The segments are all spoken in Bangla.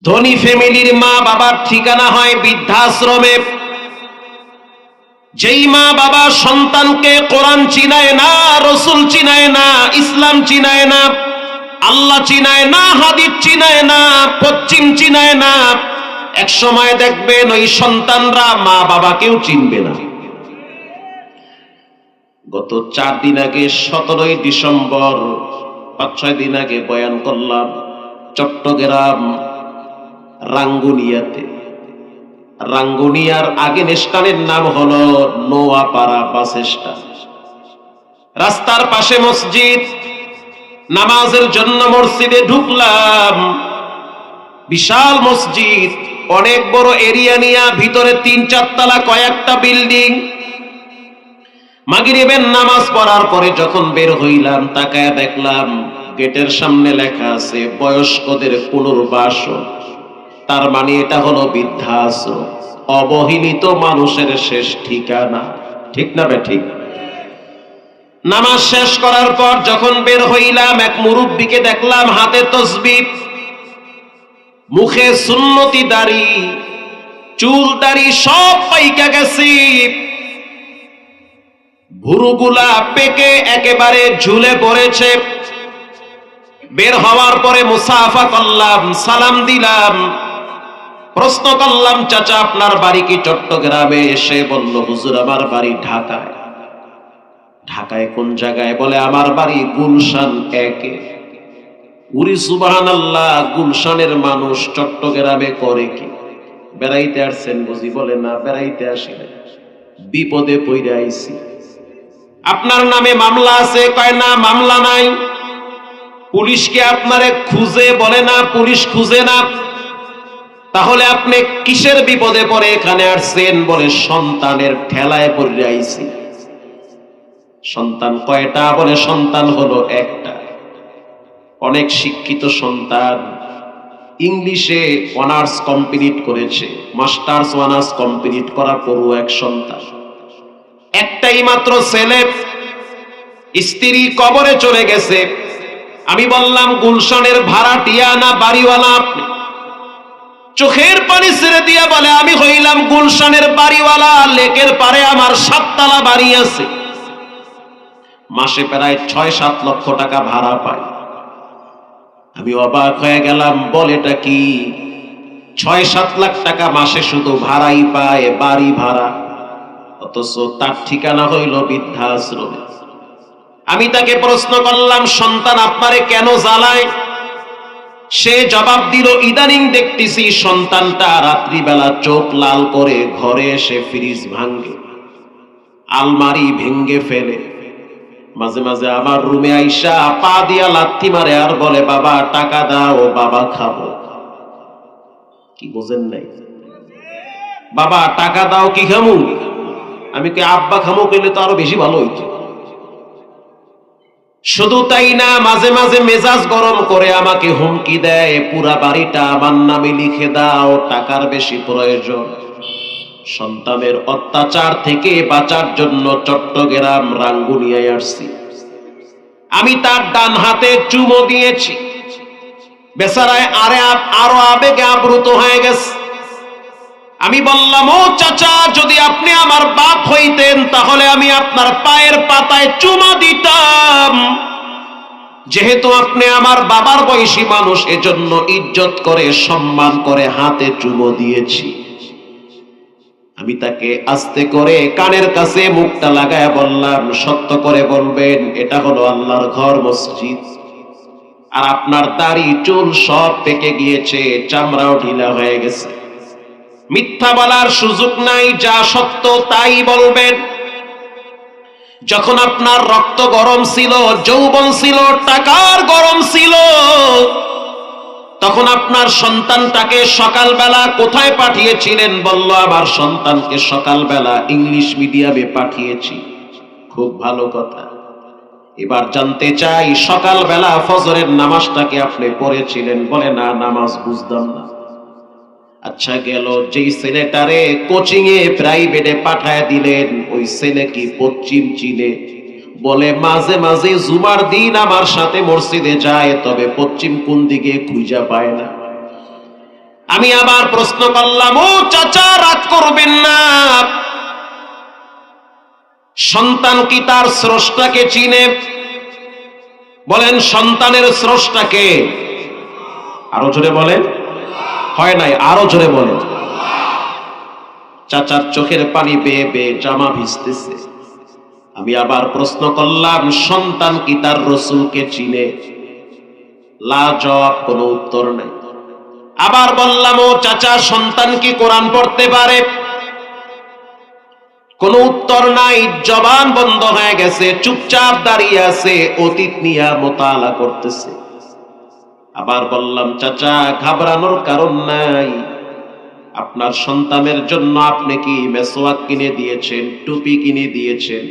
ধনী ফ্যামিলির মা বাবার ঠিকানা হয় বৃদ্ধাশ্রমে। যেই মা বাবা সন্তানকে কোরআন চিনায় না, রসুল চিনায় না, ইসলাম চিনায় না, আল্লাহ চিনায় না, হাদিস চিনায় না, পশ্চিম চিনায় না, এক সময় দেখবেন ওই সন্তানরা মা বাবাকেও চিনবে না। গত 4 দিন আগে 17ই ডিসেম্বর 5-6 দিন আগে বয়ান করলাম চট্টগ্রাম রাঙ্গুনিয়াতে। রাঙ্গুনিয়ার আগের স্থানের নাম হলো নোয়াপাড়া বাস স্ট্যান্ড। রাস্তার পাশে মসজিদ, নামাজের জন্য মসজিদে ঢুকলাম। বিশাল মসজিদ, অনেক বড় এরিয়া নিয়ে, ভিতরে 3-4 তলা কয়েকটা বিল্ডিং। মাগরিবের নামাজ পড়ার পরে যখন বের হইলাম, তাকায় দেখলাম গেটের সামনে লেখা আছে বয়স্কদের পুনর্বাসন। তার মানে এটা হলো বৃদ্ধাশ্রম, অবহেলিত মানুষের শেষ ঠিকানা। ঠিক না বে ঠিক? নামাজ শেষ করার পর যখন বের হইলাম, এক মুরব্বীকে দেখলাম হাতে তসবিহ, মুখে সুন্নতি দাড়ি, চুল দাড়ি সব পাইকা গেছে, ভুরুগুলা পেকে একেবারে ঝুলে পড়েছে। বের হওয়ার পরে মুসাফা করলাম, সালাম দিলাম, প্রশ্ন করলাম চাচা আপনার বাড়ি কি চট্টগ্রামে? এসে বলল হুজুর আমার বাড়ি ঢাকায়। ঢাকায় কোন জায়গায়? বলে আমার বাড়ি গুলশান 1-এ। উরি সুবহানাল্লাহ, গুলশানের মানুষ চট্টগ্রামে করে কি? বেড়াইতে আসছেন বুঝি? বলে না, বেড়াইতে আসি না, বিপদে পড়ে আইছি। আপনার নামে মামলা আছে? কয় না, মামলা নাই। পুলিশকে আপনারে খুঁজে? বলে না, পুলিশ খুঁজে না। তাহলে আপনি কিসের বিপদে পড়ে এখানে আসছেন? বলে সন্তানের ঠেলায় পড়ে আইছি। সন্তান কয়টা? বলে সন্তান হলো একটা। অনেক শিক্ষিত সন্তান, ইংলিশে অনার্স কমপ্লিট করেছে, মাস্টার্স অনার্স কমপ্লিট করার পরও এক সন্তান, একটাই মাত্র ছেলে। স্ত্রী কবরে চলে গেছে। আমি বললাম গুলশানের ভাড়াটিয়া না বাড়িওয়ালা আপনি? চোখের পানি ছেড়ে দিয়া বলে আমি হইলাম গুলশানের বাড়িওয়ালা, লেকের পারে আমার 7 তলা বাড়ি আছে, মাসে প্রায় 6-7 লক্ষ টাকা ভাড়া পাই। আমি অবাক হয়ে গেলাম, বলেটা কি? 6-7 লাখ টাকা মাসে শুধু ভাড়াই পায়, বাড়ি ভাড়া, অথচ তার ঠিকানা হইল বৃদ্ধাশ্রমে। আমি তাকে প্রশ্ন করলাম সন্তান আপনারে কেন জ্বালায়? সে জবাব দিল ইদানিং দেখতেছি সন্তানটা রাত্রিবেলা চোখ লাল করে ঘরে এসে ফ্রিজ ভাঙে, আলমারি ভেঙ্গে ফেলে, মাঝে মাঝে আমার রুমে আইসা পা দিয়া লাথি মারে আর বলে বাবা টাকা দাও, বাবা খাবো। কি বোঝেন নাই? বাবা টাকা দাও, কি খামু? আমি কি আব্বা খামু কইলে তো আরো বেশি ভালো হইতো। শুধু তাই না, মাঝে মাঝে মেজাজ গরম করে আমাকে হুমকি দেয়, পুরা বাড়িটা আমার নামে লিখে দাও, টাকার বেশি প্রয়োজন। সন্তানের অত্যাচার থেকে বাঁচার জন্য চট্টগ্রাম রাঙ্গুনিয়ায় আসছি। আমি তার ডান হাতে চুমো দিয়েছি, বেচারায় আরো আবেগে আপ্লুত হয়ে গেছে। আমি বললাম ও চাচা, যদি আপনি আমার বাপ হইতেন তাহলে আমি আপনার পায়ের পাতায় চুমা দিতাম। যেহেতু আপনি আমার বাবার বয়সী মানুষ, এজন্য ইজ্জত করে সম্মান করে হাতে চুমো দিয়েছি। আমি তাকে আস্তে করে কানের কাছে মুখটা লাগায় বললাম সত্য করে বলবেন এটা হলো আল্লাহর ঘর, মসজিদ, আর আপনার দাড়ি চুল সব পেকে গিয়েছে, চামড়াও ঢিলা হয়ে গেছে। মিথ্যা বলার সুযোগ নাই, যা সত্য তাই বলবেন। যখন আপনার রক্ত গরম ছিল, যৌবন ছিল, টাকার গরম ছিল, তখন আপনার সন্তানটাকে সকালবেলা কোথায় পাঠিয়েছিলেন? বলল আমার সন্তানকে সকালবেলা ইংলিশ মিডিয়ামে পাঠিয়েছি। খুব ভালো কথা। এবার জানতে চাই সকালবেলা ফজরের নামাজটাকে আপনি পড়েছিলেন? বলে না, নামাজ বুঝতাম না। আচ্ছা গেল, যেই ছেলেটারে কোচিং এ প্রাইভেটে পাঠায় দিলেন ওই ছেলে কি পশ্চিম চীনে? বলে মাঝে মাঝে জুমার দিন আমার সাথে মসজিদে যায়, তবে পশ্চিম কোন দিকে খুঁজে পায় না। আমি আবার প্রশ্ন করলাম, ও চাচা রাগ করবেন না, সন্তান কি তার স্রষ্টাকে চিনে? বলেন সন্তানের স্রষ্টাকে? আরো জোরে বলেন। হয় নাই, আরো জোরে বলেন। চাচার চোখের পানি বেয়ে বেয়ে জামা ভিজতেছে। আমি আবার প্রশ্ন করলাম, সন্তান কি তার রাসূলকে চিনে? লা জবাব, কোনো উত্তর নাই। আবার বললাম, ও চাচা সন্তান কি কোরআন পড়তে পারে? কোনো উত্তর নাই, জবান বন্ধ হয়ে গেছে, চুপচাপ দাঁড়িয়ে আছে, অতীত নিয়ে মোতালা করতেছে। আবার বললাম, চাচা ঘাবড়ানোর কারণ নাই, আপনার সন্তানের জন্য আপনি কি মেসওয়াক কিনে দিয়েছেন, টুপি কিনে দিয়েছেন?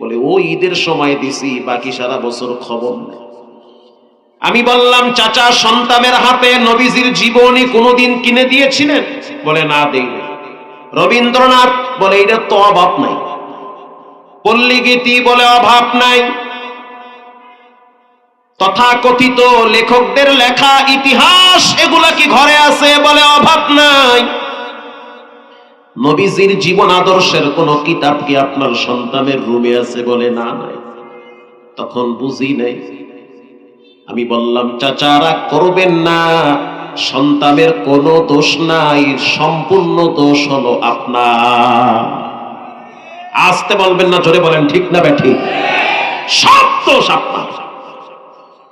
বলে, ও ঈদের সময় দিছি, বাকি সারা বছর খবর নেই। আমি বললাম, চাচা সন্তানের হাতে নবীজির জীবনী কোনোদিন কিনে দিয়েছিলেন? বলে, না দেইনি। রবীন্দ্রনাথ? বলে, এটা তো অভাব নাই। পল্লীগীতি? বলে, অভাব নাই। তথাকথিত লেখকদের লেখা ইতিহাস এগুলা কি ঘরে আছে? বলে, অভাব নাই। নবীজির জীবন আদর্শের কোন কিতাব কি আপনার সন্তানের রুমে আছে? বলে, না নাই। তখন বুঝি নাই। আমি বললাম, চাচা রাগ করবেন না, সন্তানের কোনো দোষ নাই, সম্পূর্ণ দোষ হলো আপনার। আসতে বলবেন না, জোরে বলেন, ঠিক না ব্যাঠিক? সব দোষ আপনার।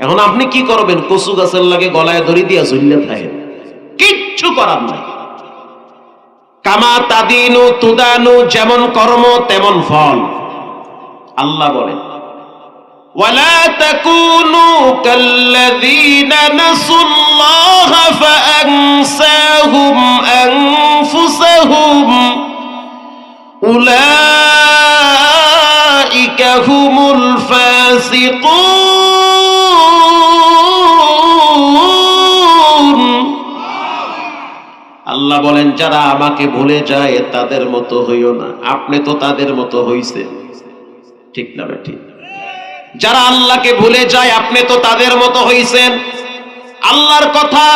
এখন আপনি কি করবেন? কচু গাছের লাগে গলায় দড়ি দিয়া ঝুলিয়ে থাকেন, কিচ্ছু করার নাই। কামা তাদিনু তুদানু, যেমন কর্ম তেমন ফল। আল্লাহ বলেন, ওয়ালা তাকুনু কাল্লাযীনা নাসুল্লাহা ফাআনসাহুম আনফুসাহুম উলাইকা হুমুল ফাসিকুন। আল্লাহ বলেন, যারা আমাকে ভুলে যায় তাদের মতো হইও না। আপনি তো তাদের মতো হইছেন, ঠিক না ঠিক? যারা আল্লাহকে ভুলে যায় আপনি তো তাদের মতো হইছেন। আল্লাহর কথা,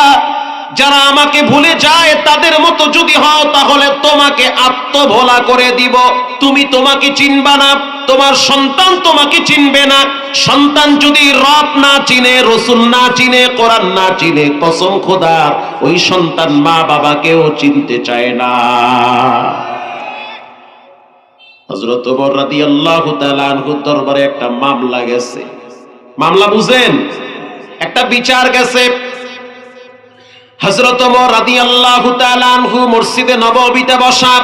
যারা আমাকে ভুলে যায় তাদের মতো যদি হও, তাহলে তোমাকে আত্মভোলা করে দিব। তুমি তোমাকে চিনবা না, তোমার সন্তান তোমাকে চিনবে না। সন্তান যদি রব না চিনে, রাসূল না চিনে, কোরআন না চিনে, কসম খোদার ওই সন্তান মা বাবাকেও চিনতে চায় না। হযরত ওমর রাদিয়াল্লাহু তাআলা আনহুর দরবারে একটা মামলা গেছে। মামলা বুঝেন? একটা বিচার গেছে। হযরত ওমর রাদিয়াল্লাহু তাআলা আনহু মসজিদে নববীতে বসা।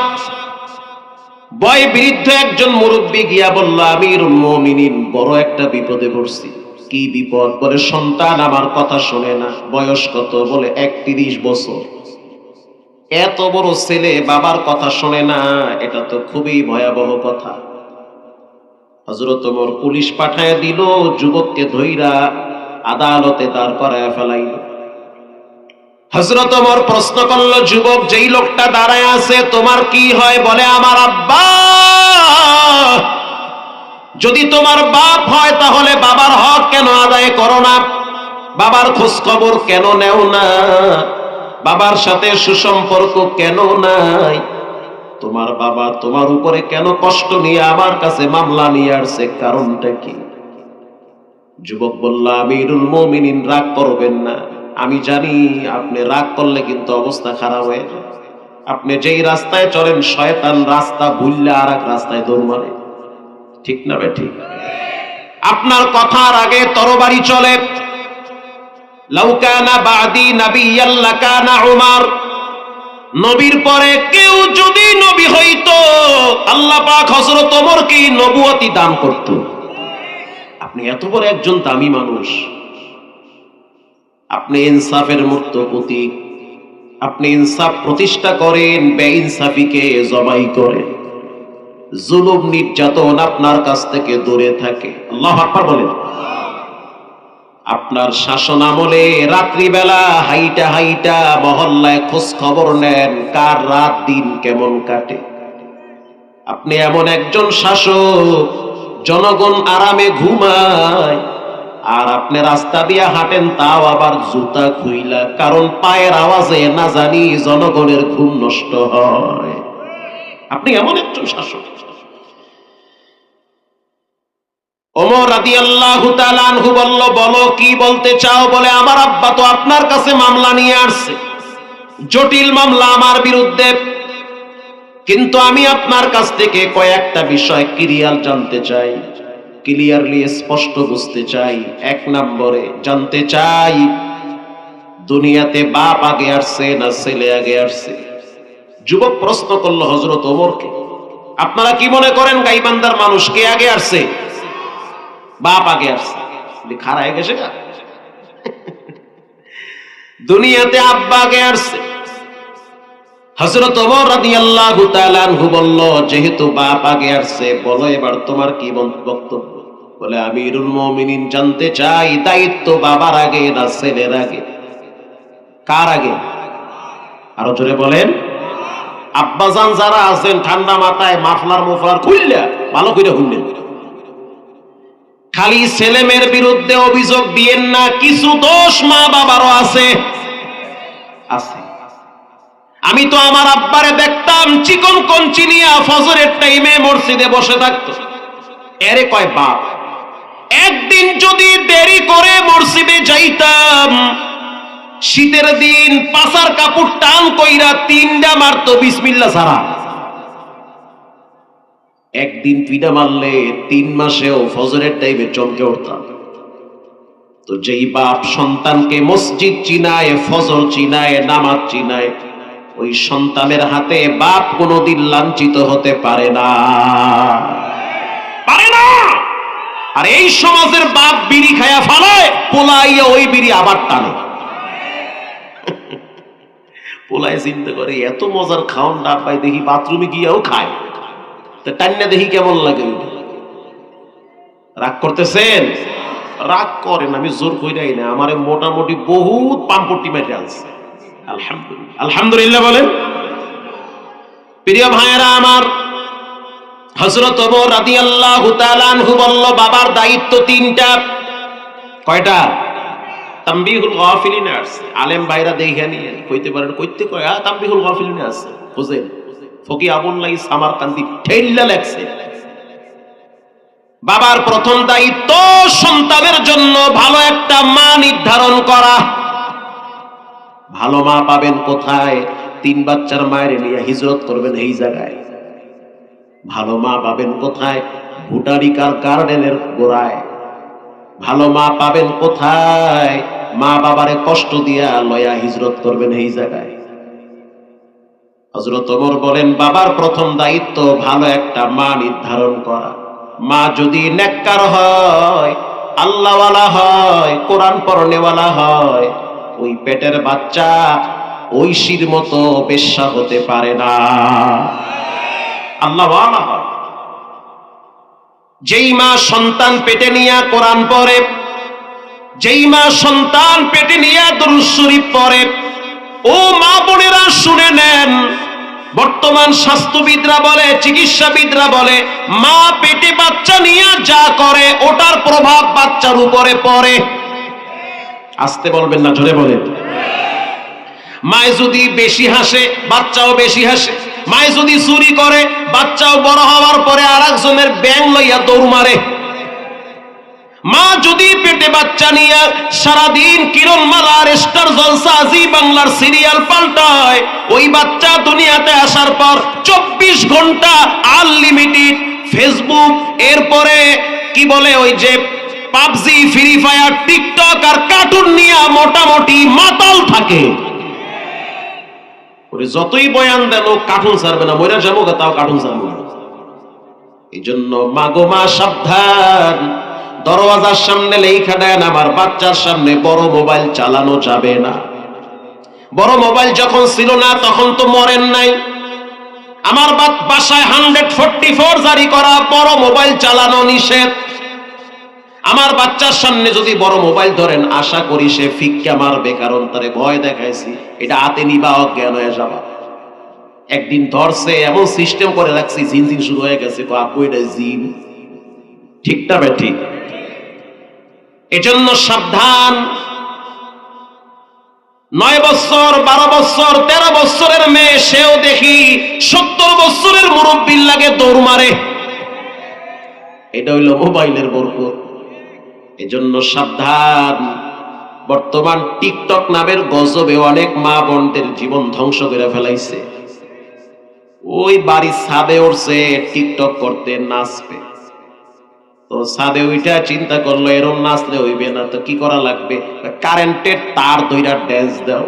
বয় বৃদ্ধ একজন মুরব্বী গিয়া বলল, আমিরুল মুমিনিন, বড় একটা বিপদে পড়ছি। কি বিপদ? বলে, সন্তান আমার কথা শোনে না। বয়স কত? বলে, 31 বছর। এত বড় ছেলে বাবার কথা শোনে না, এটা তো খুবই ভয়াবহ কথা। হযরত ওমর পুলিশ পাঠায় দিল, যুবককে ধইরা আদালতে দাঁড় করায় ফেলাইল। হযরত ওমর প্রশ্ন করল, যুবক, যেই লোকটা দাঁড়ায় আছে তোমার কি হয়? বলে, আমার আব্বা। যদি তোমার বাপ হয় তাহলে বাবার হক কেন আদায় করো না? বাবার খোঁজ খবর কেন নেও না? বাবার সাথে সুসম্পর্ক কেন নাই? তোমার বাবা তোমার উপরে কেন কষ্ট নিয়ে আমার কাছে মামলা নিয়ে আসছে? কারণটা কি? যুবক বলল, আমিরুল মুমিনিন, রাগ করবেন না। আমি জানি আপনি রাগ করলে কিন্তু অবস্থা খারাপ হয়ে যায়। আপনি যেই রাস্তায় চলেন, শয়তান রাস্তা ভুললে আর এক রাস্তায় দৌড় মারে, ঠিক না ঠিক? আপনার কথার আগে তরবারি চলে। লাউ কানা বাদি নাবিয়্যান লাকানা উমর, নবীর পরে কেউ যদি নবী হইতো, আল্লাহ পাক হযরত ওমরকে নবুয়তি দান করত। আপনি এত বড় একজন দামি মানুষ, আপনি ইনসাফের মূর্ত প্রতীক, আপনি ইনসাফ প্রতিষ্ঠা করেন, বেইনসাফিকে জবাই করেন। জুলুম নির্যাতন আপনার কাছ থেকে দূরে থাকে। আল্লাহু আকবার বলেন। আপনার শাসন আমলে রাত্রিবেলা হাইটা হাইটা মহল্লায় খোঁজ খবর নেন কার রাত দিন কেমন কাটে। আপনি এমন একজন শাসক, জনগণ আরামে ঘুমায়, আর আপনি রাস্তা দিয়ে হাঁটেন তাও আবার জুতা খুইলা, কারণ পায়ের আওয়াজে না জানি জনগণের ঘুম নষ্ট হয়। আপনি এমন একজন শাসক। ওমর রাদিয়াল্লাহু তাআলা আনহু বলল, বলো কি বলতে চাও? বলে, আমার আব্বা তো আপনার কাছে মামলা নিয়ে আসছে, জটিল মামলা আমার বিরুদ্ধে, কিন্তু আমি আপনার কাছ থেকে কয়েকটা বিষয় ক্লিয়ার জানতে চাই, ক্লিয়ারলি স্পষ্ট বুঝতে চাই। এক নম্বরে জানতে চাই, দুনিয়াতে বাপ আগে আসছে না ছেলে আগে আসছে? যুবক প্রশ্ন করলো হযরত ওমরকে, আপনারা কি মনে করেন গাইবান্ধার মানুষ কে আগে আসছে? বাপ আগে আসছে। খাড়া হয়ে গেছে না? দুনিয়াতে আব্বা আগে আসছে। হযরত ওমর রাদিয়াল্লাহু তাআলা আনহু বলল, যেহেতু বাপ আগে আসছে, বলো এবার তোমার কি বক্তব্য? বলে, আমিরুল মুমিনিন জানতে চাই, দায়িত্ব বাবার আগে না ছেলের আগে? কার আগে? আরো জোরে বলেন। আব্বাজান যারা আছেন ঠান্ডা মাথায় মাফলার মুফলার খুললা ভালো করে শুনলেন। খালি ছেলে মেয়ের বিরুদ্ধে অভিযোগ দিয়েন না, কিছু দোষ মা বাবারও আছে। আছে। আমি তো আমার আব্বারে দেখতাম চিকন কঞ্চি নিয়ে ফজরের টাইমে মসজিদে বসে থাকতো। এরে কয় বাপ। একদিন যদি দেরি করে মসজিদে যাইতাম, শীতের দিন পাছার কাপড় টান কইরা তিনটা মারতো বিসমিল্লাহ ছাড়া। একদিন পিঠা মারলে 3 মাসেও ফজরের টাইমে চমকে উঠতাম। তো যেই বাপ সন্তানকে মসজিদ চিনায়, ফজর চিনায়, নামাজ চিনায়, ওই সন্তানের হাতে বাপ কোনোদিন লাঞ্ছিত হতে পারে না, পারে না। আর এই সমাজের বাপ বিড়ি খায়া ফালায়, পোলাইয়া ওই বিড়ি আবার টানে। পোলায় চিন্তা করে, এত মজার খাওন ডাব পাই, দেখি বাথরুমে গিয়েও খায়, তা টান্না দেখি কেমন লাগে। রাগ করতেছেন? রাগ করেন, আমি জোর কইরাই না। আমারে মোটামুটি বহুত পাম্পটি মেরে আছে। আলহামদুলিল্লাহ, আলহামদুলিল্লাহ বলেন। প্রিয় ভাইয়েরা আমার, হযরত ওমর রাদিয়াল্লাহু তাআলা আনহু বলল, বাবার দায়িত্ব 3টা। কয়টা? তামবিহুল গাফিলিন আছে। আলেম ভাইরা দেখে নিয়ে কইতে পারেন, কইতে কয় তামবিহুল গাফিলিন আছে, বুঝেন? ফকি আবুল্লাহ সামারকান্দি ঠেল্লা লেখছে। বাবার প্রথম দায়িত্ব সন্তানের জন্য ভালো একটা মা নির্ধারণ করা। ভালো মা পাবেন কোথায়? 3 বাচ্চার মায়ের নিয়ে হিজরত করবেন এই জায়গায়। ভালো মা পাবেন কোথায়? ভুটারিকার গার্ডেনের গোড়ায়। ভালো মা পাবেন কোথায়? মা বাবারে কষ্ট দিয়া লয়া হিজরত করবেন এই জায়গায়। হযরত ওমর বলেন, বাবার প্রথম দায়িত্ব ভালো একটা মা নির্ধারণ করা। মা যদি নেককার হয়, আল্লাহওয়ালা হয়, কোরআন পড়নেওয়ালা হয়, ওই পেটের বাচ্চা ঐশীর মতো বেশ্যা হতে পারে না। আল্লাহওয়ালা হয়। যেই মা সন্তান পেটে নিয়ে কোরআন পড়ে, যেই মা সন্তান পেটে নিয়ে দুরূদ শরীফ পড়ে, ও মা বোনেরা শুনে নেন, বর্তমান স্বাস্থ্যবিদরা বলে, চিকিৎসাবিদরা বলে, মা পেটে বাচ্চা নিয়ে যা করে ওটার প্রভাব বাচ্চার উপরে পড়ে। আসতে বলবেন না, জোরে বলেন। মায়ে যদি বেশি হাসে, বাচ্চাও বেশি হাসে। মায়ে যদি চুরি করে, বাচ্চাও বড় হওয়ার পরে আরেকজনের ব্যাং লইয়া দৌড় মারে। মা যদি পেটে বাচ্চা নিয়ে সারাদিন কিরণমালার, স্টার জলসা, জি বাংলার সিরিয়াল পাল্টায়, ওই বাচ্চা দুনিয়াতে আসার পর 24 ঘন্টা আনলিমিটেড ফেসবুক, এরপরে কি বলে ওই যে পাবজি, ফ্রি ফায়ার, টিকটক আর কার্টুন নিয়ে মোটামুটি মাতাল থাকে। ওরে যতই বয়ান দেন, কার্টুন ছাড়বে না, মইরা যাবো তাও কার্টুন ছাড়বে না। এই জন্য মাগো মা সাবধান, দরওয়াজার সামনে লেখা দেন, আমার বাচ্চার সামনে বড় মোবাইল চালানো যাবে না। বড় মোবাইল যখন ছিল না তখন তো মরেন নাই। আমার বাসায় 144 জারি করা, বড় মোবাইল চালানো নিষেধ। আমার বাচ্চার সামনে যদি বড় মোবাইল ধরেন, আশা করি সে ফিক্কা মারবে, কারণ তারে ভয় দেখাইছি, এটা হাতে নিবা অজ্ঞান হয়ে যাবা। একদিন ধরছে, এমন সিস্টেম করে রাখছি, জিন শুরু হয়ে গেছে। আপু এটা জিন, ঠিকটা বে ঠিক। এজন্য সাবধান। 9 বছর 12 বছর 13 বছরের মেয়ে, সেও দেখি 70 বছরের মুরব্বির লাগে দৌড় মারে। এটা হইল মোবাইলের বরকত। এজন্য সাবধান। বর্তমান টিকটক নামের গজবে অনেক মা বোনদের জীবন ধ্বংস করে ফেলাইছে। ওই বাড়ির ছাদে উঠছে টিকটক করতে, নাচবে। তো ছাদে ওইটা চিন্তা করলো এরম নাচলে হইবে না, তো কি করা লাগবে? কারেন্টের তার ধইরা ড্যান্স দাও।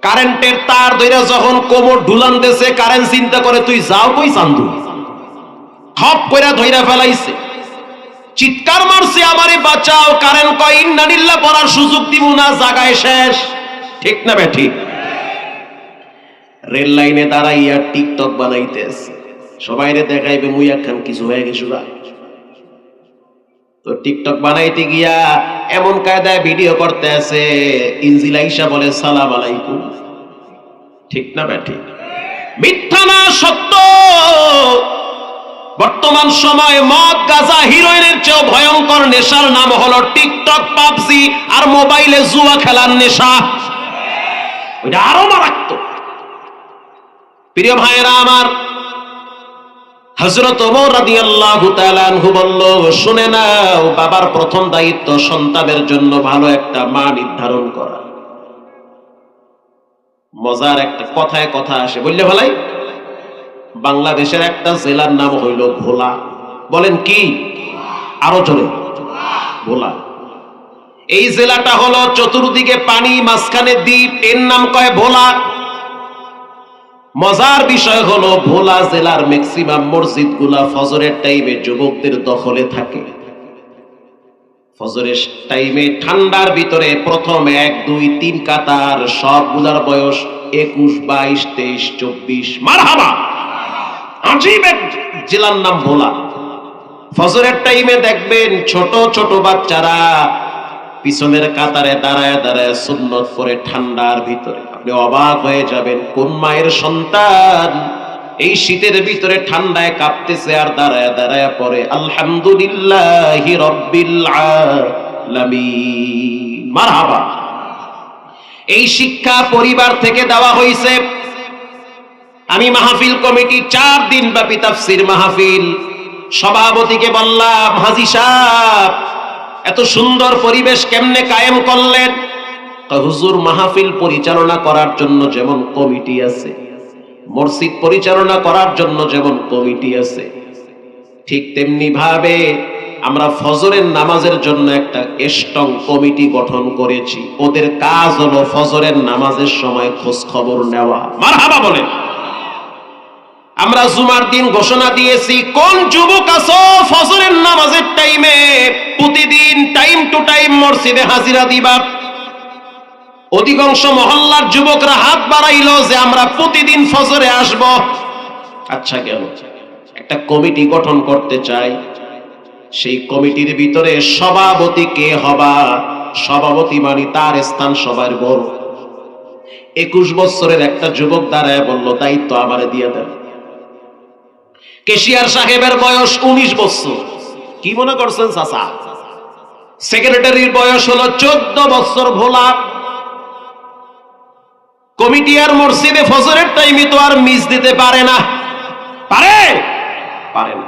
কারেন্টের তার ধইরা যখন কোমর ঢুলানতেছে, কারেন্ট চিন্তা করে তুই যাও কই চান্দু, খপ কইরা ধইরা ফেলাইছে। চিৎকার মারছে, আমারে বাঁচাও। কারেন্ট কয় ইন্নালিল্লাহ পড়ার সুযোগ দিব না, জায়গায় শেষ। ঠিক না বে ঠিক? রেল লাইনে দাঁড়াইয়া টিকটক বানাইতেছে, সবাইরে দেখাইবে মুইয়া খান কিছু হয়ে গেছে। তো টিকটক বানাইতে গিয়া এমন কায়দায় ভিডিও করতে আছে, ইনজিল আইসা বলে সালাম আলাইকুম। ঠিক না বে ঠিক? মিথ্যা না সত্য। বর্তমান সময়ে মদ, গাঁজা, হিরোইনের চেয়েও ভয়ঙ্কর নেশার নাম হলো টিকটক, পাবজি আর মোবাইলে জুয়া খেলার নেশা। ওইটা আরো মারাত্মক। প্রিয় ভাইয়েরা আমার, হযরত ওমর রাদিয়াল্লাহু তাআলা আনহু বলল, শুনে নাও, বাবার প্রথম দায়িত্ব সন্তানের জন্য ভালো একটা মা নির্ধারণ করা। মজার একটা কথায় কথা আসে, বললে ভালাই। বাংলাদেশের একটা জেলার নাম হইল ভোলা। বলেন কি? আরো জোরে। ভোলা। এই জেলাটা হলো চতুর্দিকে পানি, মাঝখানে দ্বীপ, এর নাম কয় ভোলা। মজার বিষয় হলো ভোলা জেলার ম্যাক্সিমাম মসজিদগুলা ফজরের টাইমে যুবকদের দখলে থাকে। ফজরের টাইমে ঠান্ডার ভিতরে প্রথম 1, 2, 3 কাতার সবগুলার বয়স 21, 22, 23, 24। মারহাবা। আজীব এক জেলার নাম ভোলা। ফজরের টাইমে দেখবেন ছোট ছোট বাচ্চারা পিছনের কাতারে দাঁড়ায় দাঁড়ায় সুন্নত করে ঠান্ডার ভিতরে। আপনি অবাক হয়ে যাবেন, কোন মায়ের সন্তান এই শীতের ভিতরে ঠান্ডায় কাঁপতেছে আর দাঁড়ায় দাঁড়ায় পড়ে আলহামদুলিল্লাহি রাব্বিল আলামিন। মারহাবা। এই শিক্ষা পরিবার থেকে দেওয়া হয়েছে। আমি মাহফিল কমিটি 4 দিন ব্যাপী তাফসীর মাহফিল, সভাপতিকে বললাম, হাজী সাহেব এত সুন্দর পরিবেশ কেমনে কায়েম করলেন? হুজুর, মাহফিল পরিচালনা করার জন্য যেমন কমিটি আছে, মসজিদ পরিচালনা করার জন্য যেমন কমিটি আছে, ঠিক তেমনি ভাবে আমরা ফজরের নামাজের জন্য একটা স্ট্রং কমিটি গঠন করেছি। ওদের কাজ হলো ফজরের নামাজের সময় খোঁজ খবর নেওয়া। মারহাবা বলেন। আমরা জুমার দিন ঘোষণা দিয়েছি, কোন যুবক আছো ফজরের নামাজের টাইমে প্রতিদিন টাইম টু টাইম মসজিদে হাজিরা দিবা। অধিকাংশ মহল্লার যুবকরা হাত বাড়াইলো যে আমরা প্রতিদিন ফজরে আসব। আচ্ছা গেল, একটা কমিটি গঠন করতে চাই। সেই কমিটির ভিতরে সভাপতি কে হবা? সভাপতি মানে তার স্থান সবার বড়। 21 বছরের একটা যুবক দাঁড়ায় বলল, দায়িত্ব আমারে দিয়ে দেন। কেশিয়ার সাহেবের বয়স 19 বছর। কি মনে করছেন চাচা? সেক্রেটারির বয়স হলো 14 বছর। ভোলা কমিটি আর মসজিদে ফজরের টাইমে তো আর মিস দিতে পারে না। পারে? পারে না।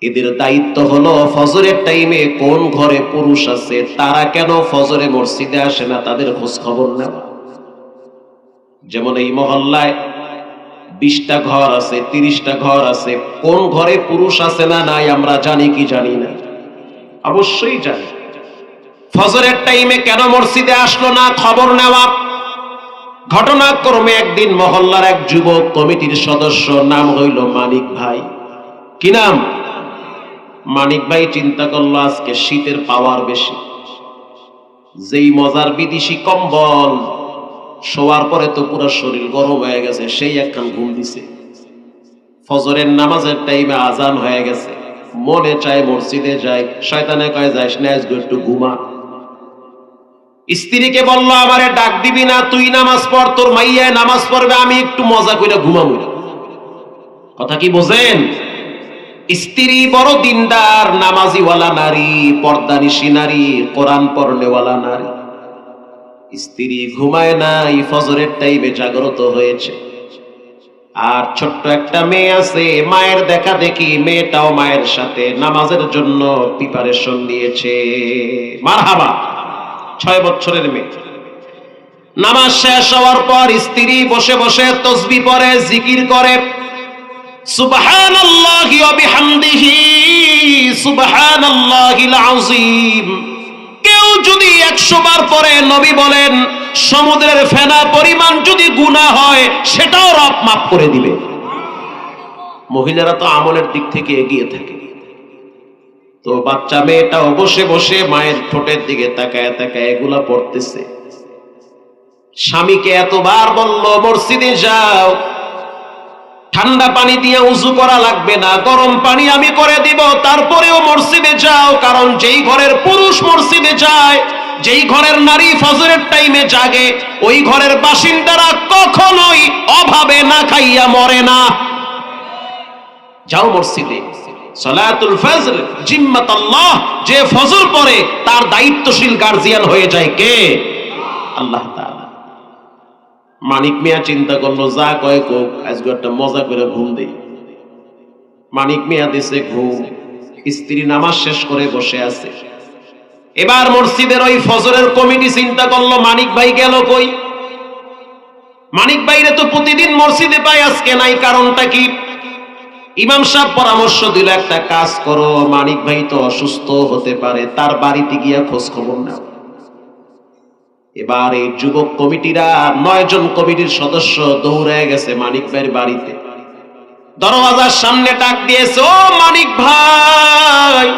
এদের দায়িত্ব হলো ফজরের টাইমে কোন ঘরে পুরুষ আছে, তারা কেন ফজরে মসজিদে আসে না, তাদের খোঁজ খবর নেওয়া। যেমন এই মহল্লায় 20টা ঘর আছে, 30টা ঘর আছে, কোন ঘরে পুরুষ আছে না নাই আমরা জানি কি জানি না? অবশ্যই জানি। ফজরের টাইমে কেন মসজিদে আসলো না, খবর নেওয়া। ঘটনাক্রমে একদিন মহল্লার এক যুবক কমিটির সদস্য, নাম হইল মানিক ভাই। কি নাম? মানিক ভাই চিন্তা করলো আজকে শীতের পাওয়ার বেশি, যেই মজার বিদেশি কম্বল শোয়ার পরে তো পুরো শরীর গরম হয়ে গেছে, সেই একখান ঘুম দিছে। ফজরের নামাজের টাইমে আজান হয়ে গেছে, মনে চায় মসজিদে যায়, শয়তানে কয় যাইস না, আজকে একটু ঘুমা। স্ত্রীকে বলল, আমারে ডাক দিবি না, তুই নামাজ পড়, তোর মাইয়ায় নামাজ পড়বে, আমি একটু মজা করে ঘুমাবো। কথা কি বোঝেন? স্ত্রী বড় দিনদার, নামাজিওয়ালা নারী, পর্দানিশী নারী, কোরআন পড়নেওয়ালা নারী। স্ত্রী ঘুমায় নাই, ফজরের টাইমে জাগ্রত হয়েছে। আর ছোট্ট একটা মেয়ে আছে, মায়ের দেখা দেখি মেয়েটাও মায়ের সাথে নামাজের জন্য প্রিপারেশন নিয়েছে। মারহাবা। 6 বছরের মেয়ে। নামাজ শেষ হওয়ার পর স্ত্রী বসে বসে তাসবিহ পড়ে, জিকির করে, সুবহানাল্লাহি ওয়া বিহামদিহি সুবহানাল্লাহিল আযীম। কেউ যদি 100 বার পড়ে, নবী বলেন সমুদ্রের ফেনা পরিমাণ যদি গুনাহ হয় সেটাও রব মাফ করে দিবে। মহিলারা তো আমলের দিক থেকে এগিয়ে থাকে। তো বাচ্চা মেয়েটাও বসে বসে মায়ের ঠোঁটের দিকে তাকায় তাকায় এগুলা পড়তেছে। স্বামীকে এতবার বলল মসজিদে যাও, ঠান্ডা পানি দিয়ে উযু করা লাগবে না, গরম পানি আমি করে দিব, তারপরেও মসজিদে যাও। কারণ যেই ঘরের পুরুষ মসজিদে যায়, যেই ঘরের নারী ফজরের টাইমে জাগে, ওই ঘরের বাসিন্দারা কখনোই অভাবে না খাইয়া মরে না। যাও মসজিদে। সালাতুল ফজর জিম্মাতাল্লাহ, যে ফজর পড়ে তার দায়িত্বশীল গার্জিয়ান হয়ে যায় কে? আল্লাহ তাআলা। মানিক মিয়া চিন্তা করলো যা কয় কোক, আজকে একটা মজা করে ঘুম দেই। মানিক মিয়া দিছে ঘুম। স্ত্রী নামাজ শেষ করে বসে আছে। এবার মসজিদের ওই ফজরের কমিটি চিন্তা করলো মানিক ভাই গেল কই? মানিক ভাইরে তো প্রতিদিন মসজিদে পাই, আজকে নাই, কারণটা কি? ইমাম সাহেব পরামর্শ দিল একটা কাজ করো, মানিক ভাই তো অসুস্থ হতে পারে, তার বাড়িতে গিয়া খোঁজ খবর নাও। এবার এই যুবক কমিটিরা 9 জন কমিটির সদস্য দৌড়ে গেছে মানিক ভাইয়ের বাড়িতে। দরওয়াজার সামনে ডাক দিয়েছে, ও মানিক ভাই।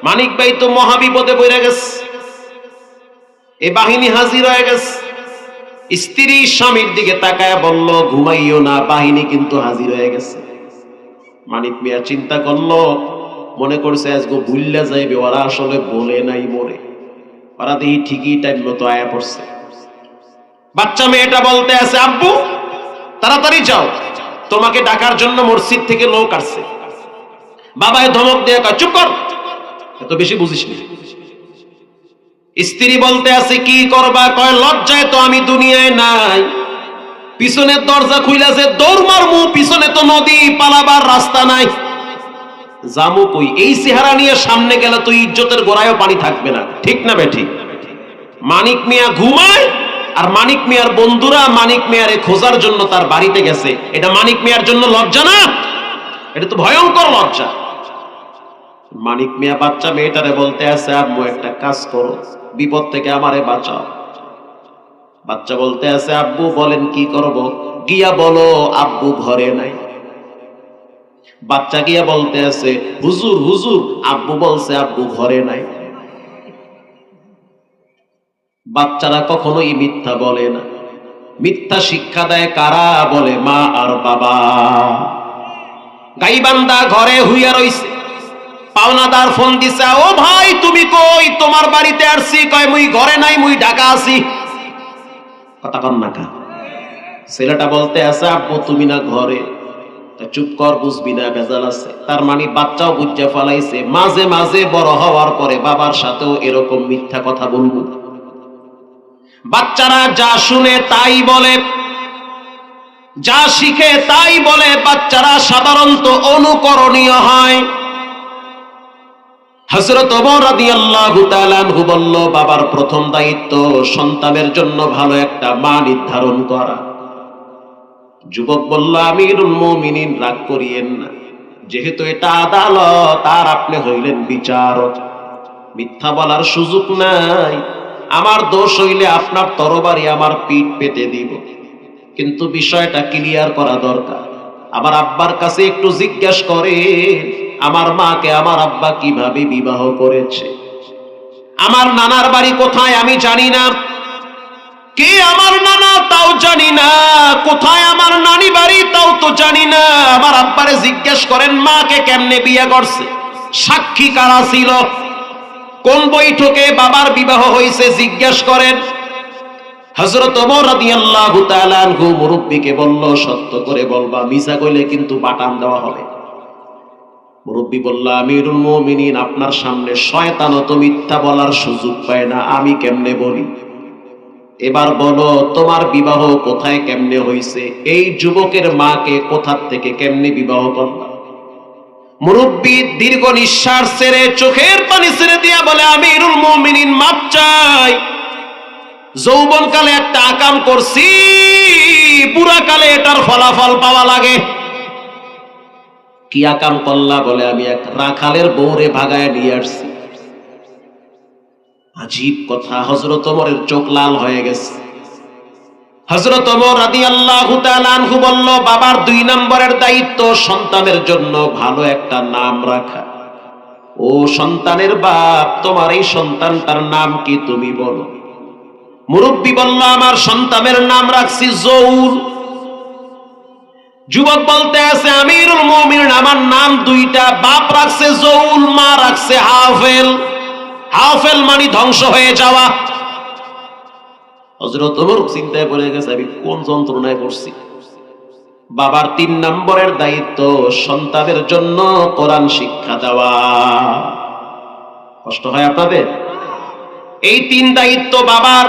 মানিক ভাই তো মহাবিপদে পড়ে গেছে। এই বাহিনী হাজির হয়ে গেছে। স্ত্রী স্বামীর দিকে তাকায় বলল ঘুমাইও না, বাহিনী কিন্তু হাজির হয়ে গেছে। মানিক মিয়া চিন্তা করলো, মনে করছে আজকে ভুল্লা যাইবে, ওরা আসলে বলে নাই মরে, ওরা দেখি ঠিকই টাইম মতো আয়া পড়ছে। বাচ্চা মেয়েটা বলতে আছে, আব্বু তাড়াতাড়ি যাও, তোমাকে ডাকার জন্য মসজিদ থেকে লোক আসছে। বাবায় ধমক দিয়ে কয়, চুপ কর, এত বেশি বুঝিস না। স্ত্রী বলতে আছে, কি করবা? কয়, লজ্জায় তো আমি দুনিয়ায় নাই। পিছনের দরজা খুইলাছে, দৌড় মারমু, পিছনে তো নদী, পালাবার রাস্তা নাই। জামু কই? এই চেহারা নিয়ে সামনে গেলে তো ইজ্জতের গোড়ায়ও পানি থাকবে না, ঠিক না বেঠিক? মানিক মিয়া ঘুমায়, আর মানিক মিয়ার বন্ধুরা মানিক মিয়ারে খোঁজার জন্য তার বাড়িতে গেছে। এটা মানিক মিয়ার জন্য লজ্জা না? এটা তো ভয়ঙ্কর লজ্জা। মানিক মিয়া বাচ্চা মেয়েটারে বলতে আছে, আম্মু একটা কাজ করো, বিপদ থেকে আমারে বাঁচাও। বাচ্চা বলতে আছে, আব্বু বলেন কি করব? গিয়া বলো আব্বু ঘরে নাই। বাচ্চা গিয়া বলতে আছে, হুজুর হুজুর, আব্বু বলছে আব্বু ঘরে নাই। বাচ্চারা কখনোই মিথ্যা বলে না। মিথ্যা শিক্ষা দেয় কারা? বলে মা আর বাবা। গাইবান্ধা ঘরে হুইয়া রইছে, পাওনাদার ফোন দিছে, ও ভাই তুমি কই? তোমার বাড়িতে আসছি। কয়, মুই ঘরে নাই, মুই ঢাকা আছি। কথা কন না কা? ছেলেটা বলতে আছে, আব্বু তুমি না ঘরে। চুপ কর, বুঝবি না, ভেজাল আছে। তার মানে বাচ্চাও বুঝা ফেলাইছে, মাঝে মাঝে বড় হওয়ার পরে বাবার সাথেও এরকম মিথ্যা কথা বলবো। বাচ্চারা যা শুনে তাই বলে, যা শিখে তাই বলে। বাচ্চারা সাধারণত অনুকরণীয় হয়। হযরত ওমর রাদিয়াল্লাহু তাআলা আনহু বলল, বাবার প্রথম দায়িত্ব সন্তানের জন্য ভালো একটা মা নির্ধারণ করা। যুবক বলল, আমিরুল মুমিনিন রাগ করিয়েন না, যেহেতু এটা আদালত আর আপনি হইলেন বিচারক, মিথ্যা বলার সুযোগ নাই। আমার দোষ হইলে আপনার তরবারি আমার পিঠ পেতে দিব, কিন্তু বিষয়টা ক্লিয়ার করা দরকার। আমার আব্বার কাছে একটু জিজ্ঞাসা করে, আমার মাকে আমার আব্বা কিভাবে বিবাহ করেছে, আমার নানার বাড়ি কোথায় আমি জানি না, কে আমার নানা তাও জানি না, কোথায় আমার নানি বাড়ি তাও তো জানি না। আমার আব্বারে জিজ্ঞেস করেন মাকে কেমনে বিয়ে করছে, সাক্ষী কারা ছিল, কোন বৈঠকে বাবার বিবাহ হয়েছে জিজ্ঞেস করেন। হযরত ওমর রাদিয়াল্লাহু তাআলা আনহু মুরব্বিকে বলল, সত্য করে বলবা, মিছা কইলে কিন্তু বাটাম দেওয়া হবে। মুরব্বী বলল, আমিরুল মুমিনিন, আপনার সামনে শয়তানও তো মিথ্যা বলার সুযোগ পায় না, আমি কেমনে বলি? এবার বলো, তোমার বিবাহ কোথায় কেমনে হইছে? এই যুবকের মাকে কোথা থেকে কেমনে বিবাহ করলা? মুরব্বী দীর্ঘ নিঃশ্বাস ছেড়ে চোখের পানি ছেড়ে দিয়া বলে, আমিরুল মুমিনিন, মাপ চাই। যৌবনকালে একটা আকাম করছি, বুড়াকালে এটার ফলাফল পাওয়া লাগে। কি আকাম করলা? বলে, আমি এক রাখালের বউরে ভাগায় নিয়ে আসছি। আজীব কথা। হযরত ওমরের চোখ লাল হয়ে গেছে। হযরত ওমর রাদিয়াল্লাহু তাআলা আনহু বলল, বাবার 2 নম্বরের দায়িত্ব সন্তানের জন্য ভালো একটা নাম রাখা। ও সন্তানের বাপ, তোমার এই সন্তানটার নাম কি তুমি বলো? মুরব্বী বলল, আমার সন্তানের নাম রাখছি জৌর। যুবক বলতে আছে, আমিরুল মুমিনিন, আমার নাম 2টা, বাপ রাখছে জৌল, মা রাখছে হাফেল। হাফেল মানে ধ্বংস হয়ে যাওয়া। হযরত ওমর চিন্তায় পড়ে গেছে, আমি কোন যন্ত্রণায় পড়ছি। বাবার 3 নম্বরের দায়িত্ব সন্তানের জন্য কোরআন শিক্ষা দেওয়া। কষ্ট হয় আপনাদের? এই 3 দায়িত্ব বাবার।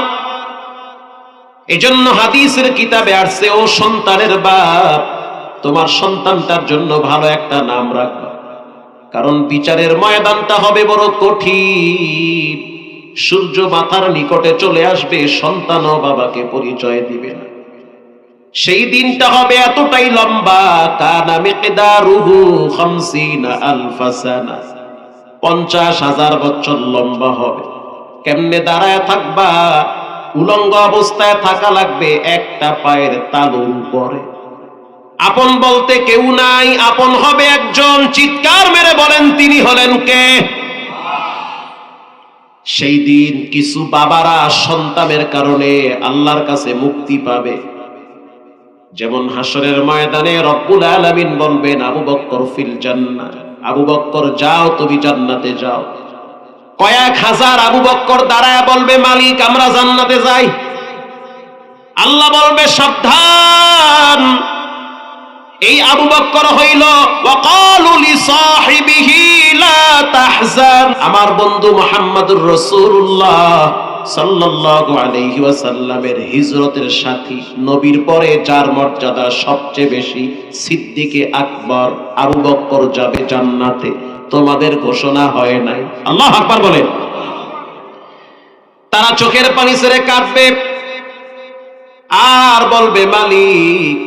এজন্য হাদিসের কিতাবে আসছে, ও সন্তানের বাপ, তোমার সন্তানটার জন্য ভালো একটা নাম রাখবা, কারণ বিচারের ময়দানটা হবে বড় কঠিন। সূর্য মাথার নিকটে চলে আসবে, সন্তানও বাবাকে পরিচয় দিবে না। সেই দিনটা হবে এতটাই লম্বা, কানা মিকদারুহু 50,000 সানা, 50,000 বছর লম্বা হবে। কেমনে দাঁড়ায় থাকবা? উলঙ্গ অবস্থায় থাকা লাগবে, একটা পায়ের তালুর উপরে। আপন বলতে কেউ নাই, আপন হবে একজন। চিৎকার মেরে বলেন, তিনি হলেন কে? সেই দিন কিছু বাবারা সন্তানের কারণে আল্লাহর কাছে মুক্তি পাবে। যেমন হাসরের ময়দানে রব্বুল আলামিন বলবেন, আবু বকর ফিল জান্নাহ, আবু বকর যাও, তুমি জান্নাতে যাও। কয়েক হাজার আবু বকর দাঁড়ায় বলবে, মালিক, আমরা জান্নাতে যাই। আল্লাহ বলবে, সাবধান, এই আবু বকর হইল ওয়াকালু লিসাহিবিহি লা তাহজান, আমার বন্ধু মুহাম্মদুর রাসূলুল্লাহ সাল্লাল্লাহু আলাইহি ওয়াসাল্লামের হিজরতের সাথী। নবীর পরে যার মর্যাদা সবচেয়ে বেশি, সিদ্দিকে আকবর আবু বকর যাবে জান্নাতে। তোমাদের ঘোষণা হয় নাই? আল্লাহু আকবার বলেন। তারা চোখের পানি ছেড়ে কাঁদবে আর বলবে, মালিক,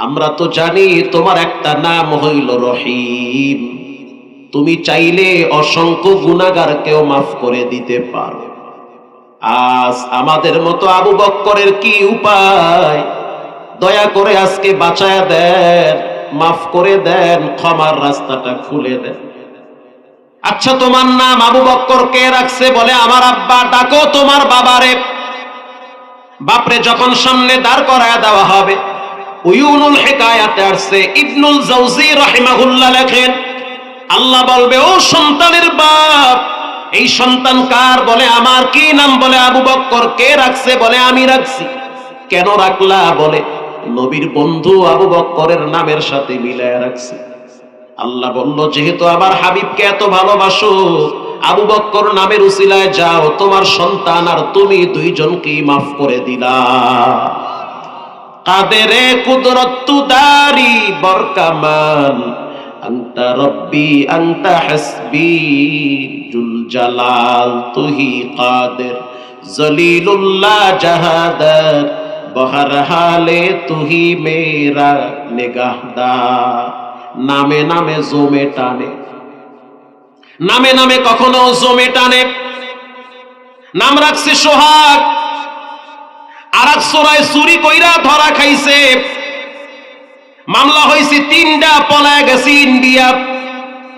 আমরা তো জানি তোমার একটা নাম হইল রহিম, তুমি চাইলে অসংখ্য গুনাহগারকেও মাফ করে দিতে পারো। আজ আমাদের মতো আবু বকরের কি উপায়? দয়া করে আজকে বাঁচায়া দেন, মাফ করে দেন, ক্ষমার রাস্তাটা খুলে দেন। আচ্ছা, তোমার নাম আবু বকর কে রাখছে? বলে, আমার আব্বা। ডাকো তোমার বাবারে। বাপরে যখন সামনে দাঁড় করায় দেওয়া হবে, উয়ুনুল হিকায়াতে আসছে, ইবনুল জাওজি রাহিমাহুল্লাহ লেখেন, আল্লাহ বলবে, ও সন্তানের বাপ, এই সন্তান কার? বলে, আমার। কি নাম? বলে, আবু বকর। কে রাখছে? বলে, আমি রাখছি। কেন রাখলা? বলে, নবীর বন্ধু আবু বকরের নামের সাথে মিলায় রাখছি। আল্লাহ বলল, যেহেতু আমার হাবিবকে এত ভালোবাসো, আবু বকর নামের উসিলায় যাও, তোমার সন্তান আর তুমি দুইজনকেই মাফ করে দিলা। কাদেরে কুদরত দারি বরকামান, আনতা রব্বি আনতা হাসবি, জুল জালাল তুহি কাদের, জলিলুল্লাহ জাহাদার, বহর হালে তুহি মেরা নিগাহদার। নামে নামে জমে টানে, নামে নামে কখনো জমে টানে। নাম রাখছে সোহাগ। আর এক চোরাই চুরি কইরা ধরা খাইছে, মামলা হয়েছে 3টা, পলায় গেছে ইন্ডিয়া।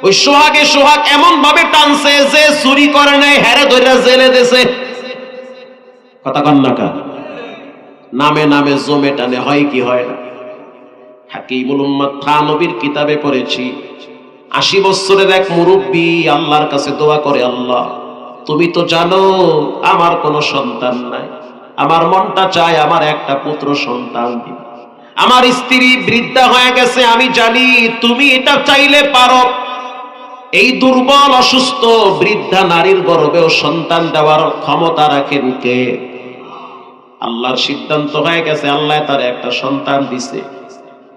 ওই সোহাগে সোহাগ এমন ভাবে টানছে যে চুরি করে নাই, হেরে ধরে জেলে দিয়েছে। কথা কন না কা? নামে নামে জমে টানে, হয় কি হয় না? হাকিমুল উম্মাত থানবীর কিতাবে পড়েছি, 80 বছরের এক মুরব্বী আল্লাহর কাছে দোয়া করে, আল্লাহ, তুমি তো জানো আমার কোনো সন্তান নাই, আমার মনটা চায় আমার একটা পুত্র সন্তান দিবে। আমার স্ত্রী বৃদ্ধা হয়ে গেছে, আমি জানি তুমি এটা চাইলে পারো। এই দুর্বল অসুস্থ বৃদ্ধা নারীর গর্ভেও সন্তান দেওয়ার ক্ষমতা রাখেন কে? আল্লাহর সিদ্ধান্ত হয়ে গেছে, আল্লাহ তার একটা সন্তান দিছে।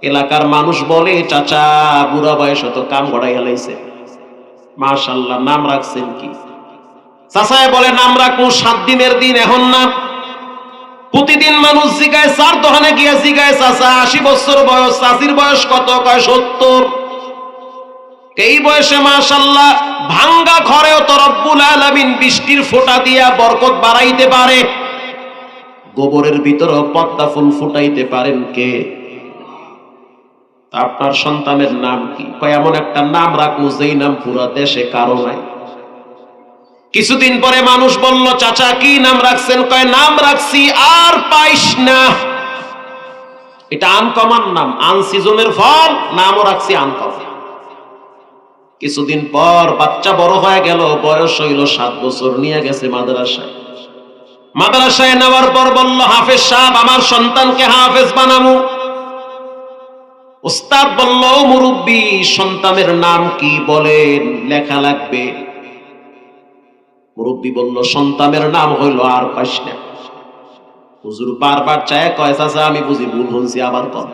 এলাকার মানুষ বলে, চাচা বুড়া বয়স তো কাম গড়াই হেলাইছে, মাশাআল্লাহ, নাম রাখছেন কি? চাচায় বলে, নাম রাখবো 7 দিনের দিন, এখন না। প্রতিদিন মানুষ জিগায়, চার দোকানে গিয়ে জিগায়, চাচা 80 বছর বয়স, চাচির বয়স কত? কয় 70। এই বয়সে মাশাআল্লাহ ভাঙ্গা ঘরেও তো রব্বুল আলামিন বৃষ্টির ফোঁটা দিয়া বরকত বাড়াইতে পারে। গোবরের ভিতরেও পদ্মা ফুল ফুটাইতে পারেন কে? আপনার সন্তানের নাম কি? কয় এমন একটা নাম রাখবো যেই নাম পুরো দেশে কারো নাই। কিছুদিন পরে মানুষ বলল, চাচা কি নাম রাখছেন? কয় নাম রাখছি আর পাইস না। এটা আনকমন নাম, আনসিজনের ফল, নামও রাখছি আনকমন। কিছুদিন পর বাচ্চা বড় হয়ে গেল, বয়স হইল 7 বছর, নিয়ে গেছে মাদ্রাসায়। মাদ্রাসায় নেওয়ার পর বলল, হাফেজ সাহেব আমার সন্তানকে হাফেজ বানাবো। উস্তাদ বলল, মুরব্বি সন্তানের নাম কি বলেন, লেখা লাগবে। মুরব্বি বলল, সন্তানের নাম হইল আর পাইস না। হুজুর বারবার চায়, কয় চাচা আমি বুঝি ভুল শুনছি, আবার কম।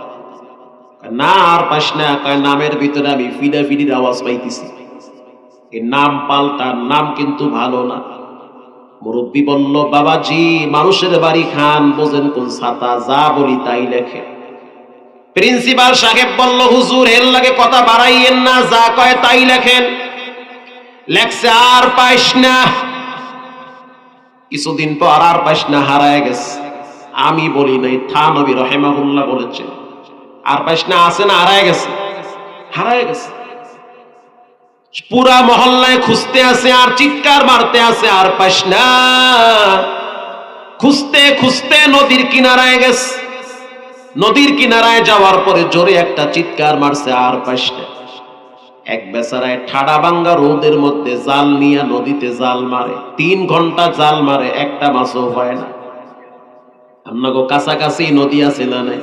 না আর পাইস না। কয় নামের ভিতরে আমি ফিডা ফিডির আওয়াজ পাইতেছি, এই নাম পাল্টা, নাম কিন্তু ভালো না। মুরব্বি বলল, বাবাজি মানুষের বাড়ি খান, বোঝেন কোন ছাতা, যা বলি তাই লেখে। প্রিন্সিপাল সাহেব বলল, হুজুর এর লাগে কথা বাড়াইয়েন না, যা কয় তাই লেখেন। লেখছে আর পাইস না। কিছুদিন পর আর পাইস না হারায় গেছে। আমি বলি নাই, থানবী রাহিমাহুল্লাহ বলেছেন, আর পাইস না আছে না, হারায় গেছে, হারায় গেছে। পুরা মহল্লায় খুঁজতে আছে আর চিৎকার মারতে আছে, আর পাইস না। খুঁজতে খুঁজতে নদীর কিনারায় গেছে। নদীর কিনারায় যাওয়ার পরে জোরে একটা চিৎকার মারছে, আর পাইস না। এক বেচারায় ঠাডা ভাঙ্গা রোদের মধ্যে জাল নিয়ে নদীতে জাল মারে, 3 ঘন্টা জাল মারে, একটা মাছও পায় না। আপনাকে কাছাকাছি নদী আছে না নাই?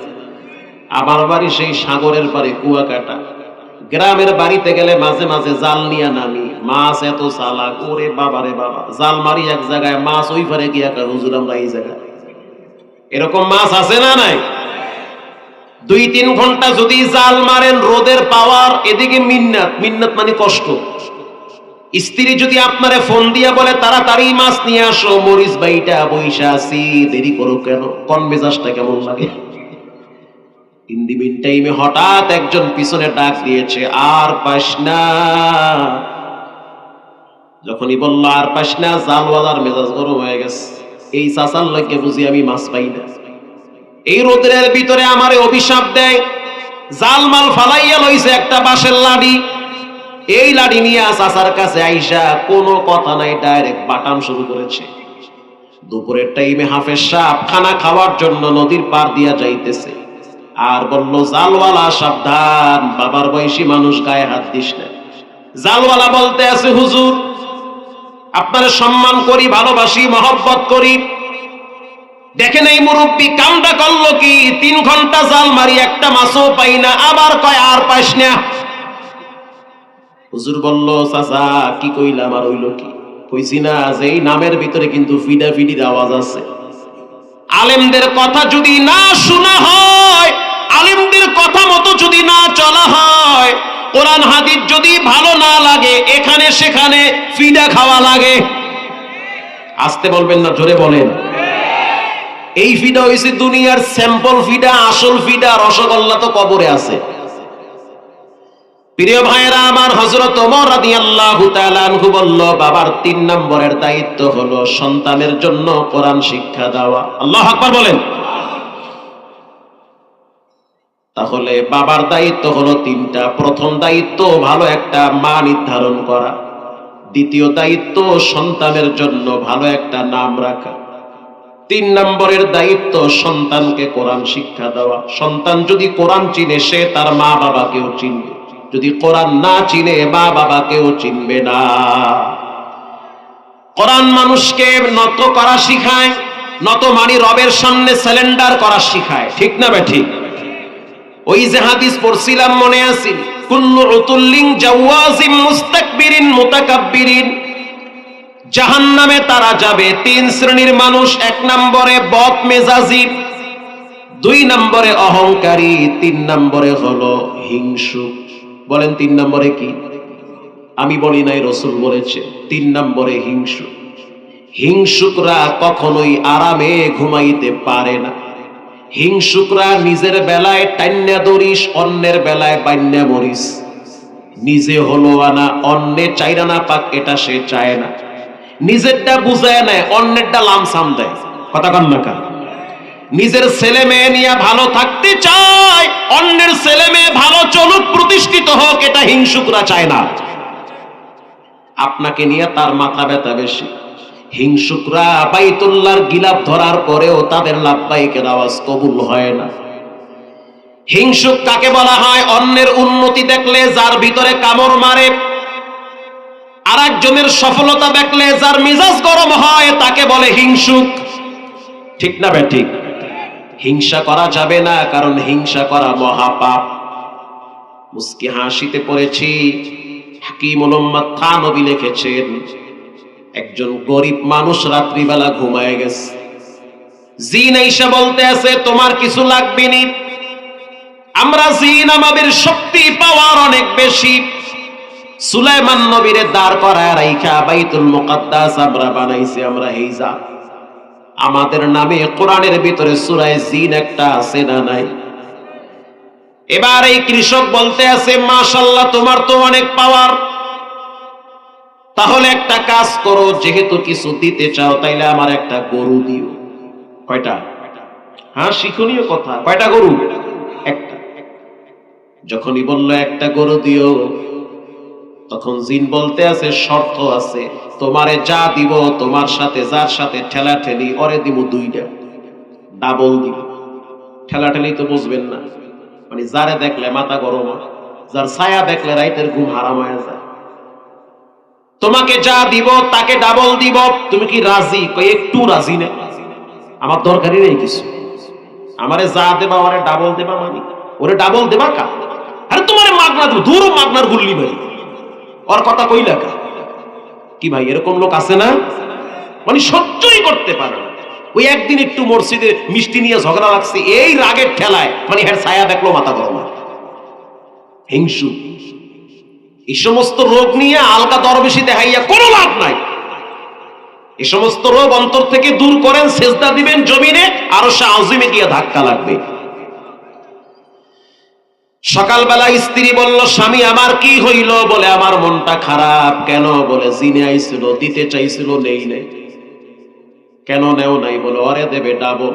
আমার বাড়ি সেই সাগরের পারে কুয়াকাটা। গ্রামের বাড়িতে গেলে মাঝে মাঝে জাল নিয়ে নামি, মাছ এত চালাক, ওরে বাবা রে বাবা, জাল মারি এক জায়গায়, মাছ ওই পারে গিয়া হুজুর আমরা এই জায়গায়। এরকম মাছ আছে না নাই? 2-3 ঘন্টা যদি জাল মারেন, রোদের পাওয়ার, এদিকে মিন্নাত, মিন্নাত মানে কষ্ট। স্ত্রী যদি আপনারে ফোন দিয়া বলে তাড়াতাড়ি মাছ নিয়ে আসো, মরিচ বাইটা বইসা আছি, দেরি করো কেন, কোন মেজাজটা কেমন লাগে। ইন দি মিন টাইমে হঠাৎ একজন পিছনে ডাক দিয়েছে, আর পাস না। যখনই বলল আর পাস না, জালওয়ালার মেজাজ গরম হয়ে গেছে। এই চাচার লইকে বুঝি আমি মাছ পাই না, এই রোদের ভিতরে আমারে অভিশাপ দেয়। জালমাল ফালাইয়া লইছে একটা বাঁশের লাঠি, এই লাঠি নিয়ে চাচার কাছে আইসা কোনো কথা নাই, ডাইরেক্ট বাটান শুরু করেছে। দুপুরের টাইমে হাফেজ সাহেব খানা খাওয়ার জন্য নদীর পার দিয়া যাইতেছে, আর বলল, জালওয়ালা সাবধান, বাবার বয়সী মানুষ, গায়ে হাত দিস না। জালওয়ালা বলতে আছে, হুজুর আপনার সম্মান করি, ভালোবাসি, মহব্বত করি। দেখেন এই মুরব্বী কামটা করলো কি, 3 ঘন্টা জাল মারি একটা মাছও পাই না, আবার কয় আর পাইস না। হুজুর বলল, চাচা কি কইলাম, আর হইল কি? কইছি না যে এই নামের ভিতরে কিন্তু ফিডা ফিডির আওয়াজ আছে। আলেমদের কথা যদি না শোনা হয়, আলেমদের কথা মতো যদি না চলা হয়, কোরআন হাদিস যদি ভালো না লাগে, এখানে সেখানে ফিডা খাওয়া লাগে। আসতে বলবেন না, জোরে বলেন। এই ফিডা হইছে দুনিয়ার স্যাম্পল ফিডা, আসল ফিডা রসগোল্লা তো কবরে আছে। প্রিয় ভাইয়েরা আমার, হযরত ওমর রাদিয়াল্লাহু তাআলা আনহু বলল, বাবার 3 নম্বরের দায়িত্ব হলো সন্তানের জন্য কোরআন শিক্ষা দেওয়া। আল্লাহু আকবার বলেন। তাহলে বাবার দায়িত্ব হলো 3টা। প্রথম দায়িত্ব ভালো একটা মা নির্ধারণ করা, দ্বিতীয় দায়িত্ব সন্তানের জন্য ভালো একটা নাম রাখা, 3 নম্বরের দায়িত্ব সন্তানকে কোরআন শিক্ষা দেওয়া। সন্তান যদি কোরআন চিনে, সে তার মা বাবাকেও চিনবে। যদি কোরআন না চিনে, মা বাবাকেও চিনবে না। কোরআন মানুষকে নত করা শিখায়, নত মানি রবের সামনে সারেন্ডার করা শিখায়, ঠিক না বেঠিক? ওই যে হাদিস পড়ছিলাম মনে আছে, কুল্লু উতুল্লিন জাওয়াজিম মুস্তাকবিরিন মুতাকাব্বিরিন, জাহান্নামে তারা যাবে তিন শ্রেণীর মানুষ। এক নম্বরে বদ মেজাজি, দুই নম্বরে অহংকারী, তিন নম্বরে হলো হিংসুক। বলেন তিন নম্বরে কি? আমি বলি নাই, রাসূল বলেছে তিন নম্বরে হিংসুক। হিংসুকরা কখনোই আরামে ঘুমাইতে পারে না। হিংসুকরা নিজের বেলায় টান্না দরিস, অন্যের বেলায় বান্যা মরিস। নিজে হলো আনা, অন্যে চাইরা না পাক এটা সে চায় না। নিজেরটা বুঝায় নেয়, অন্যেরটা লামসাম দেয়। কথা কন না কা? নিজের ছেলে মেয়ে নিয়ে ভালো থাকতে চায়, অন্যের ছেলে মেয়ে ভালো চলুক, প্রতিষ্ঠিত হোক, এটা হিংসুকরা চায় না। আপনাকে নিয়ে তার মাথা ব্যথা বেশি। হিংসুকরা বাইতুল্লাহর গিলাফ ধরার পরেও তাদের লাব্বাইকের আওয়াজ কবুল হয় না। হিংসুক কাকে বলা হয়? অন্যের উন্নতি দেখলে যার ভিতরে কামড় মারে, আরেকজনের সফলতা দেখলে যার মেজাজ গরম হয়, তাকে বলে হিংসুক। ঠিক না বেঠিক? হিংসা করা যাবে না, কারণ হিংসা করা মহাপাপ। মুস্কি হাসিতে পড়েছি, হাকিমুল উম্মাত থানবী লিখেছেন, একজন গরিব মানুষ রাত্রিবেলা ঘুমায় গেছে, জিন আইসা বলতে আছে তোমার কিছু লাগবে নি। আমরা জিন, আমাদের শক্তি পাওয়ার অনেক বেশি। সুলাইমান নবীরে দাঁড় করায় রাইখা বাইতুল মুকাদ্দাস আমরা বানাইছি, আমরা হেইজা। আমাদের নামে কোরআনের ভিতরে সূরা জিন একটা আছে না নাই? এবার এই কৃষক বলতে আছে মাশাআল্লাহ তোমার তো অনেক পাওয়ার, তাহলে একটা কাজ করো, যেহেতু কিছু দিতে চাও তাইলে আমার একটা গরু দিও। কয়টা? হ্যাঁ, শিক্ষণীয় কথা। কয়টা গরু? একটা। যখনই বলল একটা গরু দিও, তখন জিন বলতে আছে শর্ত আছে, তোমারে যা দিব তোমার সাথে যার সাথে ঠেলা ঠেলি ওরে দিব দুইটা, ডাবল দিব। ঠেলা ঠেলি তো বুঝবেন না, মানে যারে দেখলে মাথা গরম হয়, যার ছায়া দেখলে রাইতের ঘুম হারাম হয়ে যায়। তোমাকে যা দিব তাকে ডাবল দিব, তুমি কি রাজি? কই একটু রাজি না, আমার দরকারই নেই কিছু, আমারে যা দেবা ওরে ডাবল দেবা। মানে ওরে ডাবল দেবা কা? আরে তোমারে মাগনা দেব, দূর মাগনার গুল্লি মারি, ওর কথা কইলা কা? কি ভাই এরকম লোক আছে না? মানে সহ্যই করতে পারে না। ওই একদিন একটু মসজিদে মিষ্টি নিয়ে ঝগড়া লাগছে, এই রাগের ঠেলায় মানে এর ছায়া দেখলো মাথা গরম। হিংসু। এই সমস্ত রোগ নিয়ে আলগা দরবেশি দেখাইয়া কোনো লাভ নাই। এই সমস্ত রোগ অন্তর থেকে দূর করেন, সেজদা দিবেন জমিনে, আরশে আজিমে গিয়ে ধাক্কা লাগবে। সকালবেলা স্ত্রী বলল স্বামী আমার কি হইল? বলে আমার মনটা খারাপ। কেন? বলে জিনে আইছিল, দিতে চাইছিল, নেই নাই। কেন নেও নাই? বলে ওরে দেবে ডাবল।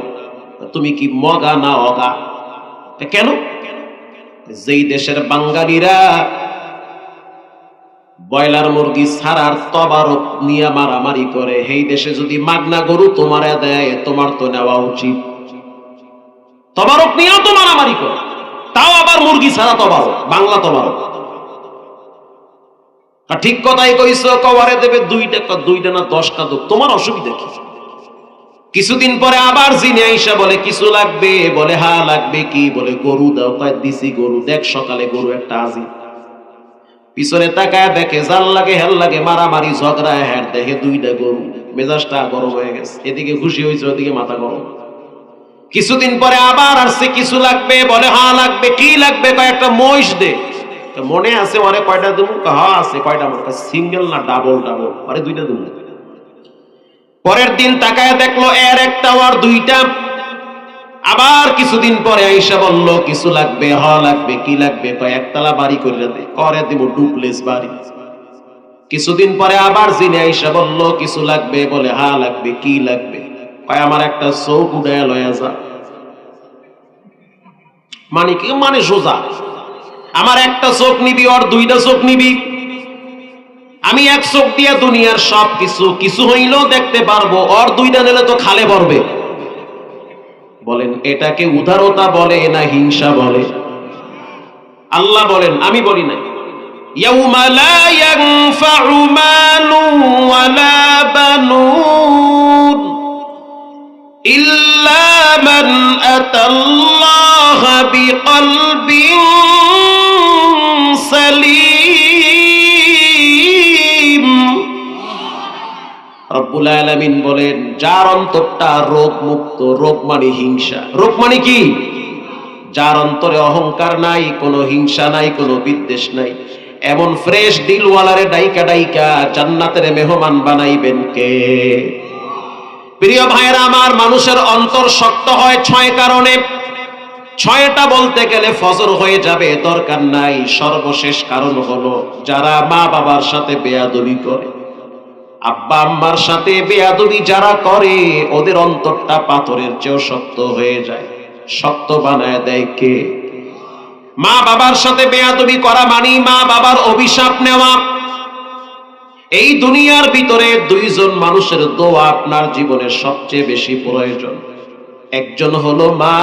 তুমি কি মগা না অগা? কেন? যেই দেশের বাঙালিরা ব্রয়লার মুরগি ছাড়ার তবারক নিয়ে মারামারি করে, সেই দেশে যদি মাগনা গরু তোমারে দেয়, তোমার তো নেওয়া উচিত। তবারক নিয়েও তো মারামারি করে, তাও আবার মুরগি ছাড়া তবারক, বাংলা তবারক। ঠিক কথাই কইছো, কবারে দেবে দুইটা, দুইটা না 10টা দুঃখ, তোমার অসুবিধা কি? কিছুদিন পরে আবার জিনে আইসা বলে কিছু লাগবে? বলে হ্যাঁ লাগবে। কি? বলে গরু দাও। কয় দিছি গরু। দেখ সকালে গরু একটা আজি। পিছনে তাকায় দেখে জাল লাগে হেল লাগে, মারামারি ঝগড়া, হ্যাঁ দেখে দুইটা গরু। মেজাজটা গরম হয়ে গেছে, এদিকে খুশি হয়েছে, ওদিকে মাথা গরম। কিছুদিন পরে আবার আসছে কিছু লাগবে? বলে হ্যাঁ লাগবে। কি লাগবে? কয় একটা মহিষ দে। মনে আছে ওরে কয়টা দেবো? হ্যাঁ আছে। কয়টা? সিঙ্গেল না ডাবল? ডাবল। আরে দুইটা দেবো। পরের দিন তাকায় দেখলো এর একটা আর দুইটা। আবার কিছুদিন পরে আইসা বলল কিছু লাগবে? হ লাগবে। কি লাগবে? কয় একতলা বাড়ি করে দে। করে দিব ডুপ্লেক্স বাড়ি। কিছুদিন পরে আবার জিনে আইসা বলল কিছু লাগবে? বলে হ্যাঁ লাগবে। কি লাগবে? কয় আমার একটা চোখ উড়াইয়া লয়া যা। মানে কি? মানে সোজা, আমার একটা চোখ নিবি, ওর দুইটা চোখ নিবি। আমি এক চোখ দিয়ে দুনিয়ার সব কিছু, কিছু হইলেও দেখতে পারবো, ওর দুইটা নিলে তো খালে পড়বে। বলেন এটাকে উদারতা বলে না হিংসা বলে? আল্লাহ বলেন, আমি বলি নাই। ইয়াউমা লা ইয়ানফাউ মালুন ওয়ালা বানুন ইল্লা মান আতাল্লাহ আল্লাহ বিকলবিন সালিম। রব্বুল আলামিন বলেন, যার অন্তরটা রোগ মুক্ত। রোগ মানে হিংসা। রোগ মানে কি? যার অন্তরে অহংকার নাই, কোনো হিংসা নাই, কোনো বিদ্বেষ নাই, এমন ফ্রেশ দিলওয়ালারে ডাইকা ডাইকা জান্নাতের মেহমান বানাইবেন কে? প্রিয় ভাইরা আমার, মানুষের অন্তর শক্ত হয় 6 কারণে। 6টা বলতে গেলে ফজর হয়ে যাবে, দরকার নাই। সর্বশেষ কারণ হলো যারা মা বাবার সাথে বেয়াদবি করে, আব্বা আম্মার সাথে বেয়াদবি যারা করে, ওদের অন্তরটা পাথরের চেয়েও শক্ত হয়ে যায়। শক্ত বানায় দেয় কে? মা বাবার সাথে বেয়াদবি করা মানে মা বাবার অভিশাপ নেওয়া। এই দুনিয়ার ভিতরে 2 জন মানুষের দোয়া আপনার জীবনে সবচেয়ে বেশি প্রয়োজন। একজন হলো মা,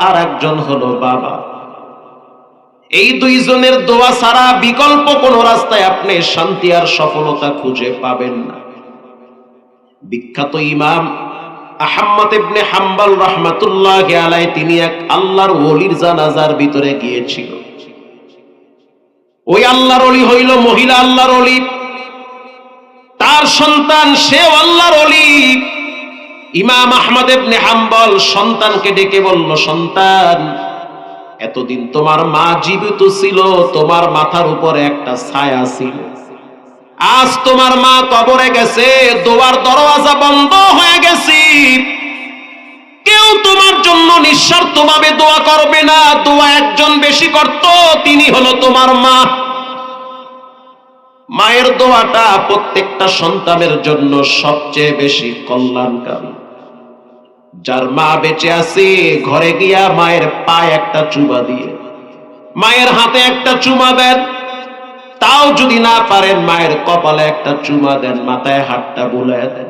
আর একজন হলো বাবা। এই 2 জনের দোয়া ছাড়া বিকল্প কোন রাস্তায় আপনি শান্তি আর সফলতা খুঁজে পাবেন না। বিখ্যাত ইমাম আহমদ ইবনে হাম্বল রাহমাতুল্লাহি আলাইহি, তিনি এক আল্লাহর ওলির জানাজার ভিতরে গিয়েছিল। ওই আল্লাহর ওলি হইল মহিলা আল্লাহর ওলি, তার সন্তান সেও আল্লাহর ওলি। ইমাম আহমদ ইবনে হাম্বল সন্তানকে ডেকে বলল, সন্তান, এতদিন তোমার মা জীবিত ছিল, তোমার মাথার উপরে একটা ছায়া ছিল। আজ তোমার মা কবরে গেছে, দোয়ার দরওয়াজা বন্ধ হয়ে গেছে। কেউ তোমার জন্য নিঃস্বার্থভাবে দোয়া করবে না। দোয়া একজন বেশি করত, তিনি হলো তোমার মা। মায়ের দোয়াটা প্রত্যেকটা সন্তানের জন্য সবচেয়ে বেশি কল্যাণকারী। যার মা বেঁচে আছে, ঘরে গিয়া মায়ের পায়ে একটা চুমা দিয়ে, মায়ের হাতে একটা চুমা দেন। তাও যদি না পারেন, মায়ের কপালে একটা চুমা দেন, মাথায় হাতটা বুলায় দেন।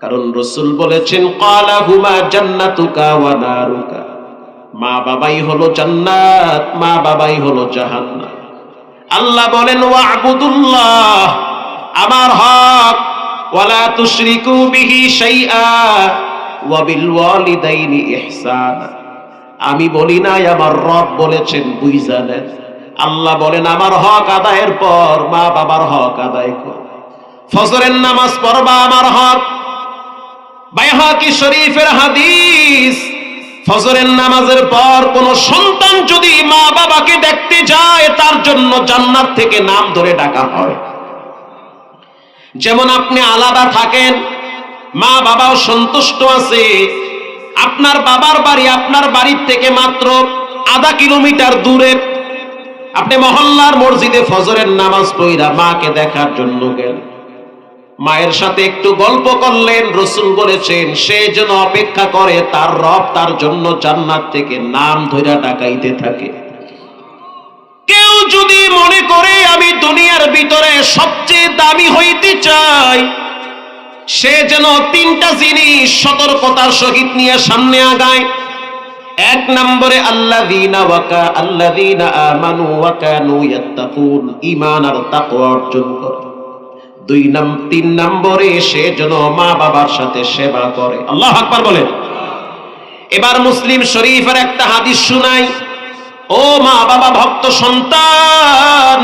কারণ রাসূল বলেছেন, ক্বালা হুমা জান্নাতুকা ওয়া নারুকা। মা বাবাই হলো জান্নাত, মা বাবাই হলো জাহান্নাম। আল্লাহ বলেন, ওয়া'বুদুল্লাহ, আমার হক, ওয়ালা তুশরিকু বিহি শাইআ ওয়া বিল ওয়ালিদাইনি ইহসানা। আমি বলি নাই, আমার রব বলেছেন, বুঝা নেন। আল্লাহ বলেন, আমার হক আদায়ের পর মা বাবার হক আদায় কর। ফজরের নামাজ পড়বা আমার হক। বাইহাকি শরীফের হাদিস, ফজরের নামাজের পর কোন সন্তান যদি মা বাবাকে দেখতে যায়, তার জন্য জান্নাত থেকে নাম ধরে ডাকা হয়। যেমন আপনি আলাদা থাকেন, মা বাবাও সন্তুষ্ট আছে। আপনার বাবার বাড়ি আপনার বাড়ির থেকে মাত্র আধা কিলোমিটার দূরে। আপনি মহল্লার মসজিদে ফজরের নামাজ পড়া মাকে দেখার জন্য গেলেন, মায়ের সাথে একটু গল্প করলেন। রাসূল বলেছেন, সে যেন অপেক্ষা করে তার রব তার জন্য জান্নাত থেকে নাম ধরে ডাকাইতে থাকে। কেউ যদি মনে করে আমি দুনিয়ার ভিতরে সবচেয়ে দামি হইতে চাই, সে যেন 3টা জিনিস সতর্কতার সহিত নিয়ে সামনে আগায়। 1 নম্বরে আল্লাযীনা আমানু ওয়া কানু ইয়াত্তাকুন, ঈমান আর তাকওয়া অর্জন করে। 3 নম্বরে সে যেন মা বাবার সাথে সেবা করে। আল্লাহু আকবার বলেন। এবার মুসলিম শরীফের একটা হাদিস শুনাই। ও মা বাবা ভক্ত সন্তান,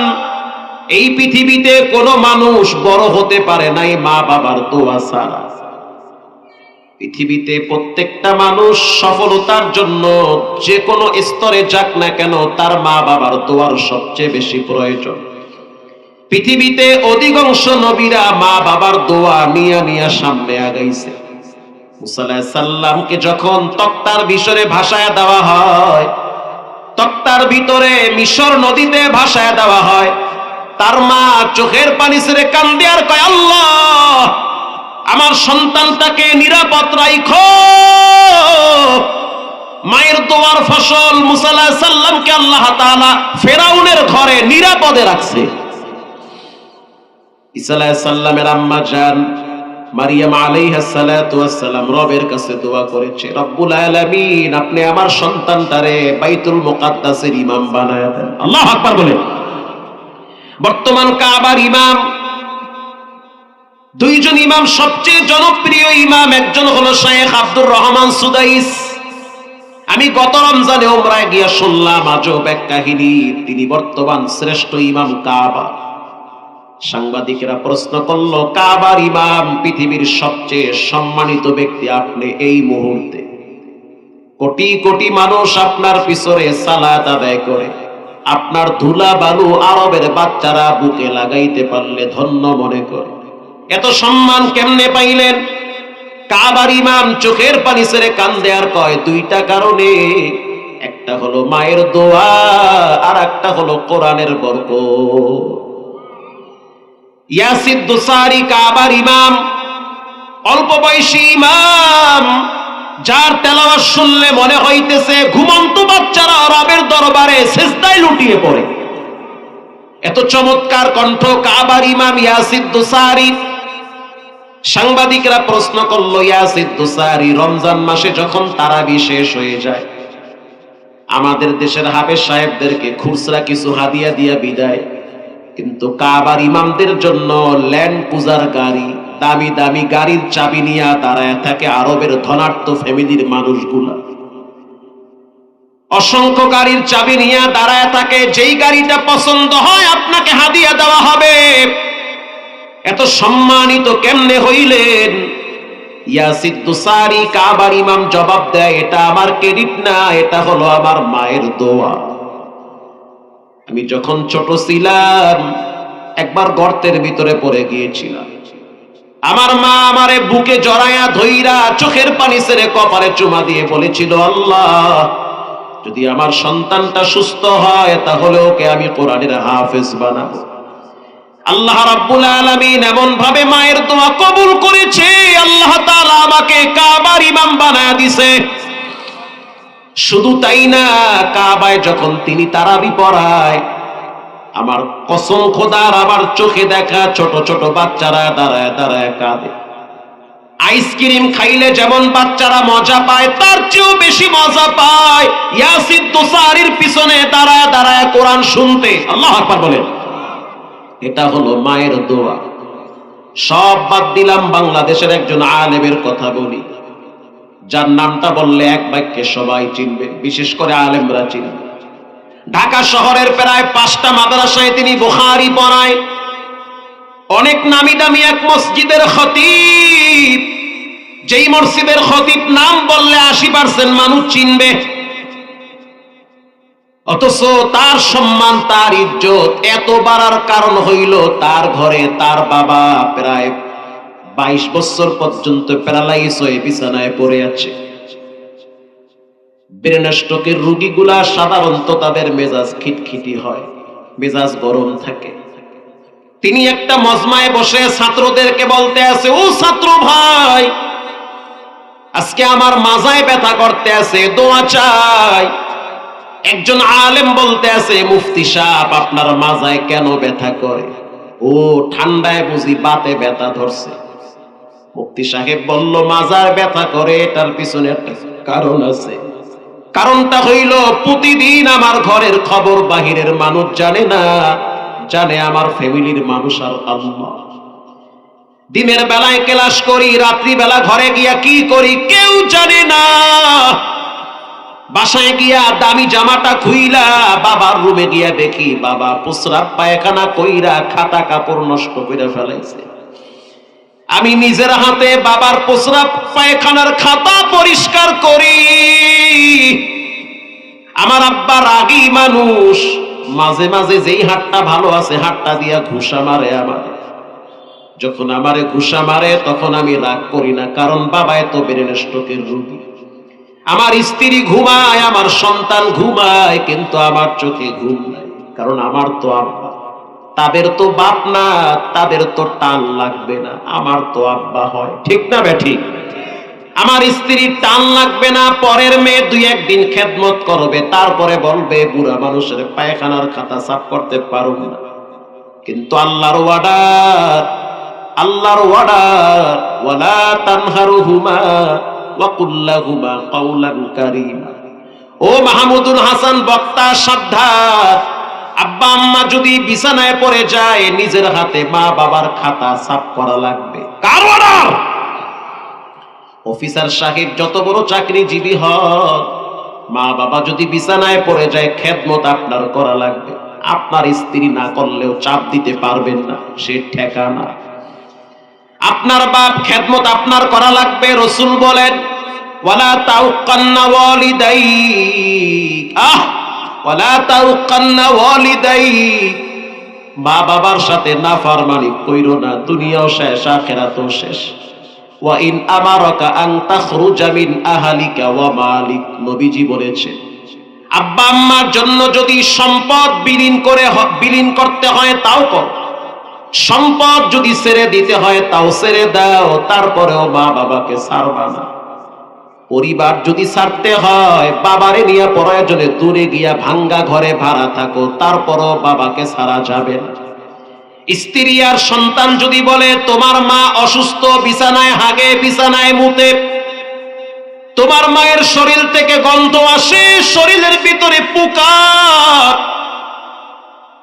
এই পৃথিবীতে কোনো মানুষ বড় হতে পারে নাই মা বাবার দোয়া ছাড়া। পৃথিবীতে প্রত্যেকটা মানুষ সফলতার জন্য যে কোনো স্তরে যাক না কেন, তার মা বাবার দোয়ার সবচেয়ে বেশি প্রয়োজন। পৃথিবীতে অধিকাংশ নবীরা মা বাবার দোয়া নিয়া নিয়া সামনে আগাইছে। মুসা আলাইহিস সালামকে যখন তক্তার ভিতরে ভাসায় দেওয়া হয়, তক্তার ভিতরে মিশর নদীতে ভাসায় দেওয়া হয়, তার মা চোখের পানি ছেড়ে কান্দে আর কয়, আল্লাহ, আমার সন্তানটাকে নিরাপদ রাখো। মায়ের দোয়ার ফসল মুসা আলাইহিস সালামকে আল্লাহ তাআলা ফেরাউনের ঘরে নিরাপদে রাখছে। ঈসা আলাইহিস সালামের আম্মা জান মারিয়াম আলাইহিস সালাতু ওয়াস সালাম রবের কাছে দোয়া করেছে, রব্বুল আলামিন, আপনি আমার সন্তানটারে বাইতুল মুকাদ্দাসের ইমাম বানায় দেন। আল্লাহু আকবার বলেন। বর্তমান কাবার ইমাম, 2 জন ইমাম সবচেয়ে জনপ্রিয় ইমাম। একজন হলো শেখ আব্দুর রহমান সুদাইস, আমি গত রমজানে উমরায় গিয়া শুনলাম আজব এক কাহিনী। তিনি বর্তমান শ্রেষ্ঠ ইমাম কাবা। সাংবাদিকেরা প্রশ্ন করলো, কাবার ইমাম, পৃথিবীর সবচেয়ে সম্মানিত ব্যক্তি আপনি, এই মুহূর্তে কোটি কোটি মানুষ আপনার পিছনে সালাত আদায় করে, আপনার ধুলা বালু আরবের বাচ্চারা বুকে লাগাইতে পারলে ধন্য মনে করে, এত সম্মান কেমনে পাইলেন? কাবার ইমাম চোখের পানি ছেড়ে কান্দে আর কয়, দুইটা কারণে। একটা হলো মায়ের দোয়া, আর একটা হলো কোরআনের বরকত। ইয়াসিদ দুসারি কাবার ইমাম, অল্প বয়সী ইমাম, যার তেলাওয়াত শুনলে মনে হইতেছে ঘুমন্ত বাচ্চারা রবের দরবারে সিজদায় লুটিয়ে পড়ে। এত চমৎকার কণ্ঠ কাবার ইমাম ইয়াসিদ দুসারি। সাংবাদিকরা প্রশ্ন করলো, ইয়াসিদ দুসারি, রমজান মাসে যখন তারাবি শেষ হয়ে যায়, আমাদের দেশের হাফেজ সাহেবদেরকে খুচরা কিছু হাদিয়া দিয়া বিদায়, কিন্তু কাবার ইমামদের জন্য ল্যান্ড পূজার গাড়ি, দামি দামি গাড়ির চাবি নিয়ে দাঁড়ায় থাকে আরবের ধনাঢ্য ফ্যামিলির মানুষগুলা। অসংখ্য গাড়ির চাবি নিয়ে দাঁড়ায় থাকে, যেই গাড়িটা পছন্দ হয় আপনাকে হাদিয়া দেওয়া হবে। এত সম্মানিত কেমনে হইলেন? ইয়াসিদ দুসারি কাবার ইমাম জবাব দেয়, এটা আমার ক্রেডিট না, এটা হলো আমার মায়ের দোয়া। আমি যখন ছোট ছিলাম একবার গর্তের ভিতরে পড়ে গিয়েছিলাম। আমার মা আমারে বুকে জড়ায়া ধইরা চোখের পানি ছেড়ে কপালে চুমা দিয়ে বলেছিল, আল্লাহ, যদি আমার সন্তানটা সুস্থ হয় তাহলে ওকে আমি কোরআনের হাফেজ বানাবো। আল্লাহ রাব্বুল আলামিন এমন ভাবে মায়ের দোয়া কবুল করেছে, আল্লাহ তাআলা আমাকে কাবার ইমাম বানায়া দিয়েছে। শুধু তাই না, কাবায় যখন তিনি তারাবি পড়ায়, আমার কসম খোদার, আমার চোখে দেখা ছোট ছোট বাচ্চারা দাঁড়ায় দাঁড়ায় কাঁদে। আইসক্রিম খাইলে যেমন বাচ্চারা মজা পায়, তার চেয়েও বেশি মজা পায় ইয়াসিদ দুসারির পিছনে দাঁড়ায় দাঁড়ায় কোরআন শুনতে। আল্লাহু আকবার বলেন। এটা হলো মায়ের দোয়া। সব বাদ দিলাম, বাংলাদেশের একজন আলেমের কথা বলি, যার নামটা বললে এক বাক্যে সবাই চিনবে, বিশেষ করে আলেমরা চিনবে। ঢাকা শহরের প্রায় 5টা মাদ্রাসায় তিনি বুখারী পড়ায়। অনেক নামি দামি এক মসজিদের খতিব, যেই মসজিদের খতিব নাম বললে 80% মানুষ চিনবে, অথচ তার সম্মান, তার ইজ্জত এত বাড়ার কারণ হইল তার ঘরে তার বাবা প্রায় 22 বছর পর্যন্ত প্যারালাইজ হয়ে বিছানায় পড়ে আছে। ব্রেন স্ট্রোকের রোগীগুলা সাধারণত তাদের মেজাজ খিটখিটি হয়, মেজাজ গরম থাকে। তিনি একটা মজমায় বসে ছাত্রদেরকে বলতে আছে, ও ছাত্র ভাই, আজকে আমার মাজায় ব্যথা করতে আছে, দোয়া চাই। একজন আলেম বলতে আছে, মুফতি সাহেব, আপনার মাজায় কেন ব্যথা করে? ও, ঠান্ডায় বুঝি বাতে ব্যথা ধরছে। মুফতি সাহেব বলল, মাজার ব্যথা করে এটার পিছনে একটা কারণ আছে। কারণটা হইল, প্রতিদিন আমার ঘরের খবর বাহিরের মানুষ জানে না, জানে আমার ফ্যামিলির মানুষ আর আল্লাহ। দিনের বেলায় ক্লাস করি, রাত্রি বেলা ঘরে গিয়া কি করি কেউ জানে না। বাসায় গিয়া দামি জামাটা খুইলা বাবার রুমে গিয়া দেখি বাবা প্রস্রাব পায়খানা কইরা খাতা কাপড় নষ্ট কইরা ফেলাইছে। আমি নিজের হাতে বাবার প্রস্রাব পায়খানার খাতা পরিষ্কার করি। আমার আব্বা রাগী মানুষ, মাঝে মাঝে যেই হাতটা ভালো আছে হাতটা দিয়া ঘুষা মারে আমারে। যখন আমারে ঘুষা মারে তখন আমি রাগ করি না, কারণ বাবা এত ব্রেন স্ট্রোকের রোগী। আমার স্ত্রী ঘুমায়, আমার সন্তান ঘুমায়, কিন্তু আমার চোখে ঘুম নাই, কারণ আমার তো আব্বা। তাদের তো বাপ না, তাদের তো টান লাগবে না, আমার তো আব্বা হয়। ঠিক না বেঠিক? আমার স্ত্রীর টান লাগবে না, পরের মেয়ে 2-1 দিন খেদমত করবে, তারপরে বলবে বুড়া মানুষের পায়খানার খাতা সাফ করতে পারো না। কিন্তু আল্লাহর ওয়ার্ডার, আল্লাহর ওয়ার্ডার, ওয়ালা তানহারুহুমা ওয়া কুল লাহুমা কাওলান কারীমা। ও মাহমুদুল হাসান বক্তা সাবধান, আব্বা আম্মা যদি বিছানায় পড়ে যায় নিজের হাতে মা বাবার খাতা সাফ করা লাগবে। কার অর্ডার? অফিসার সাহেব যত বড় চাকরিজীবী হন, মা বাবা যদি বিছানায় পড়ে যায় খেদমত আপনার করা লাগবে, আপনার স্ত্রী না করলেও চাপ দিতে পারবেন না, সে ঠেকানা। আপনার বাপ খেদমত আপনার করা লাগবে। রাসূল বলেন ওয়ালা তাউকান্না ওয়ালিদাইক, ওয়ালা তাউকান্না ওয়ালিদাইক, মা বাবার সাথে নাফরমানি কইরো না, দুনিয়াও শেষ আখিরাতও শেষ। ওয়া ইন আমারাকা আন তাখরুজা মিন আহলিকা ওয়া মালিক, নবীজি বলেছেন আব্বা আম্মার জন্য যদি সম্পদ বিলীন করতে হয় তাও কর, সম্পদ যদি ছেড়ে দিতে হয় তাও ছেড়ে দাও, তারপরেও মা বাবাকে ছাড়বা না। পরিবার যদি ছাড়তে হয়, বাবারে নিয়ে প্রয়োজনে দূরে গিয়া ভাঙ্গা ঘরে ভাড়া থাকো, তারপরও বাবাকে ছাড়া যাবে না। স্ত্রী আর সন্তান যদি বলে তোমার মা অসুস্থ, বিছানায় হাগে, বিছানায় মুতে, তোমার মায়ের শরীর থেকে গন্ধ আসে, শরীরের ভিতরে পোকা,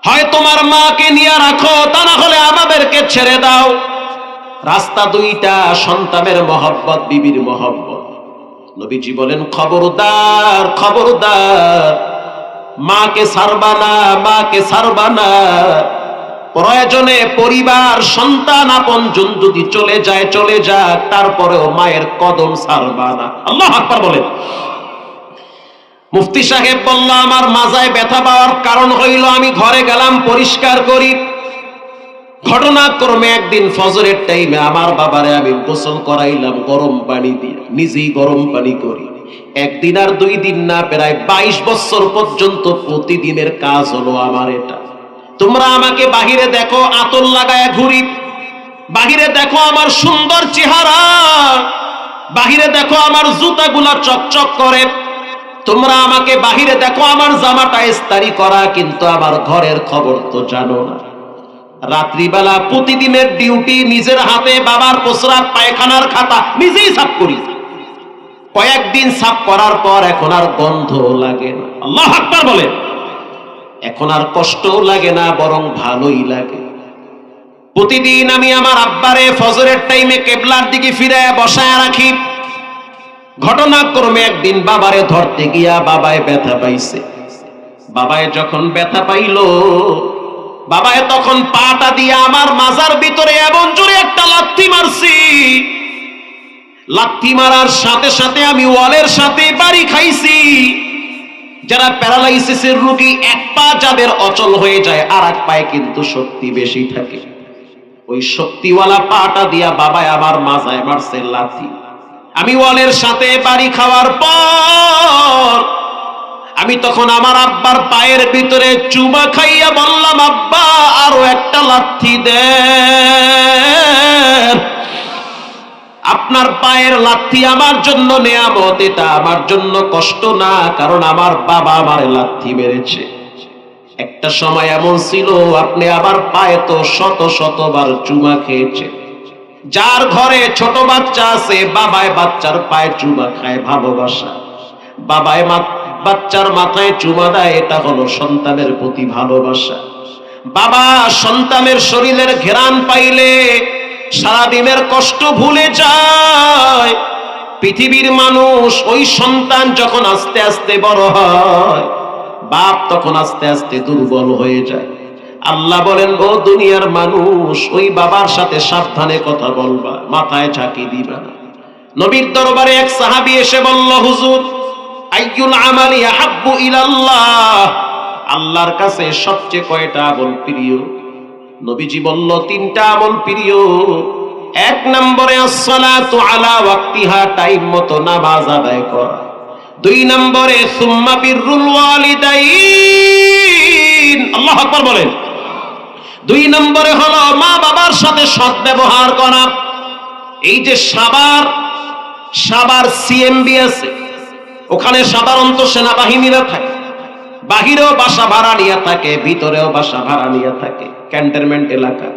হয় তোমার মাকে নিয়ে রাখো, তা না হলে আমাদেরকে ছেড়ে দাও। রাস্তা দুইটা, সন্তানের মহব্বত, বিবির মহব্বত। নবীজি বলেন খবরদার খবরদার, মাকে ছাড়বা না, মাকে ছাড়বা না। প্রয়োজনে পরিবার, সন্তান, আপনজন যদি চলে যায় চলে যাক, তারপরেও মায়ের কদম ছাড়বা না। আল্লাহু আকবার বলেন। মুফতি সাহেব বলল আমার মাজায় ব্যথা পাওয়ার কারণ হইল আমি ঘরে গেলাম পরিষ্কার করি। ঘটনাক্রমে একদিন ফজরের টাইমে আমার বাবারে আমি গোসল করাইলাম গরম পানি দিয়ে, নিজেই গরম পানি করি। একদিন আর 2 দিন না, প্রায় 22 বছর পর্যন্ত প্রতিদিনের কাজ হলো আমার এটা। তোমরা আমাকে বাহিরে দেখো আতর লাগায় ঘুরি, বাহিরে দেখো আমার সুন্দর চেহারা, বাহিরে দেখো আমার জুতাগুলা চকচক করে, তোমরা আমাকে বাহিরে দেখো আমার জামাটা ইস্তারি করা, কিন্তু আমার ঘরের খবর তো জানো না। রাত্রিবেলা প্রতিদিনের ডিউটি, নিজের হাতে বাবার প্রস্রাব পায়খানার খাতা নিজেই সাফ করি। কয়েকদিন সাফ করার পর এখন আর গন্ধ লাগে না। আল্লাহু আকবার বলে। এখন আর কষ্টও লাগে না, বরং ভালোই লাগে। প্রতিদিন আমি আমার আব্বারে ফজরের টাইমে কেবলার দিকে ফিরায় বসায় রাখি। ঘটনাক্রমে একদিন বাবারে ধরতে গিয়া বাবায় ব্যথা পাইছে। বাবায় যখন ব্যথা পাইলো, বাবায় তখন পাটা দিয়ে আমার মাজার ভিতরে এমন জোরে একটা লাথি মারছি, লাথি মারার সাথে সাথে আমি ওয়ালের সাথে বাড়ি খাইছি। যারা প্যারালাইসিসের রোগী, এক পা যাদের অচল হয়ে যায়, আর এক পায়ে কিন্তু শক্তি বেশি থাকে, ওই শক্তিওয়ালা পাটা দিয়া বাবায় আমার মাজায় মারছে লাথি। আমি ওয়ালের সাথে বাড়ি খাওয়ার পর আমি তখন আমার আব্বার পায়ের ভিতরে চুমা খাইয়া বললাম আব্বা আরো একটা লাথি দেন। আপনার পায়ের লাথি আমার জন্য নেয়ামত, এটা আমার জন্য কষ্ট না, কারণ আমার বাবা আমার লাথি মেরেছে। একটা সময় এমন ছিল আপনি আমার পায়ে তো শত শতবার চুমা খেয়েছে। যার ঘরে ছোট বাচ্চা আছে, বাবায় বাচ্চার পায়ে চুমা খায়, ভালোবাসা। বাবায় বাচ্চার মাথায় চুমা দেয়, এটা হলো সন্তানের প্রতি ভালোবাসা। বাবা সন্তানের শরীরের ঘ্রাণ পাইলে সারাদিনের কষ্ট ভুলে যায়। পৃথিবীর মানুষ, ওই সন্তান যখন আস্তে আস্তে বড় হয়, বাপ তখন আস্তে আস্তে দুর্বল হয়ে যায়। আল্লাহ বলেন ও দুনিয়ার মানুষ, ওই বাবার সাথে সাবধানে কথা বলবা, মাথায় ঝাঁকি দিবা না। নবীর দরবারে এক সাহাবী এসে বলল হুজুর আইয়ুল আমালি আহাব্বু ইলাল্লাহ, আল্লাহর কাছে সবচেয়ে কয়টা আমল প্রিয়? নবীজি বলল 3টা আমল প্রিয়। 1 নম্বরে আসসালাতু আলা ওয়াক্তিহা, টাইম মতো নামাজ আদায় করা। 2 নম্বরে সুম্মা বিররুল ওয়ালিদাইন, আল্লাহু আকবার বলেন। 2 নম্বরে হলো মা বাবার সাথে সৎ ব্যবহার করা। এই যে সাবার সিএমবি আছে, ওখানে সাধারণত সেনাবাহিনীরা থাকে, বাহিরেও বাসা ভাড়া নিয়ে থাকে, ভিতরেও বাসা ভাড়া নিয়ে থাকে। ক্যান্টনমেন্ট এলাকা,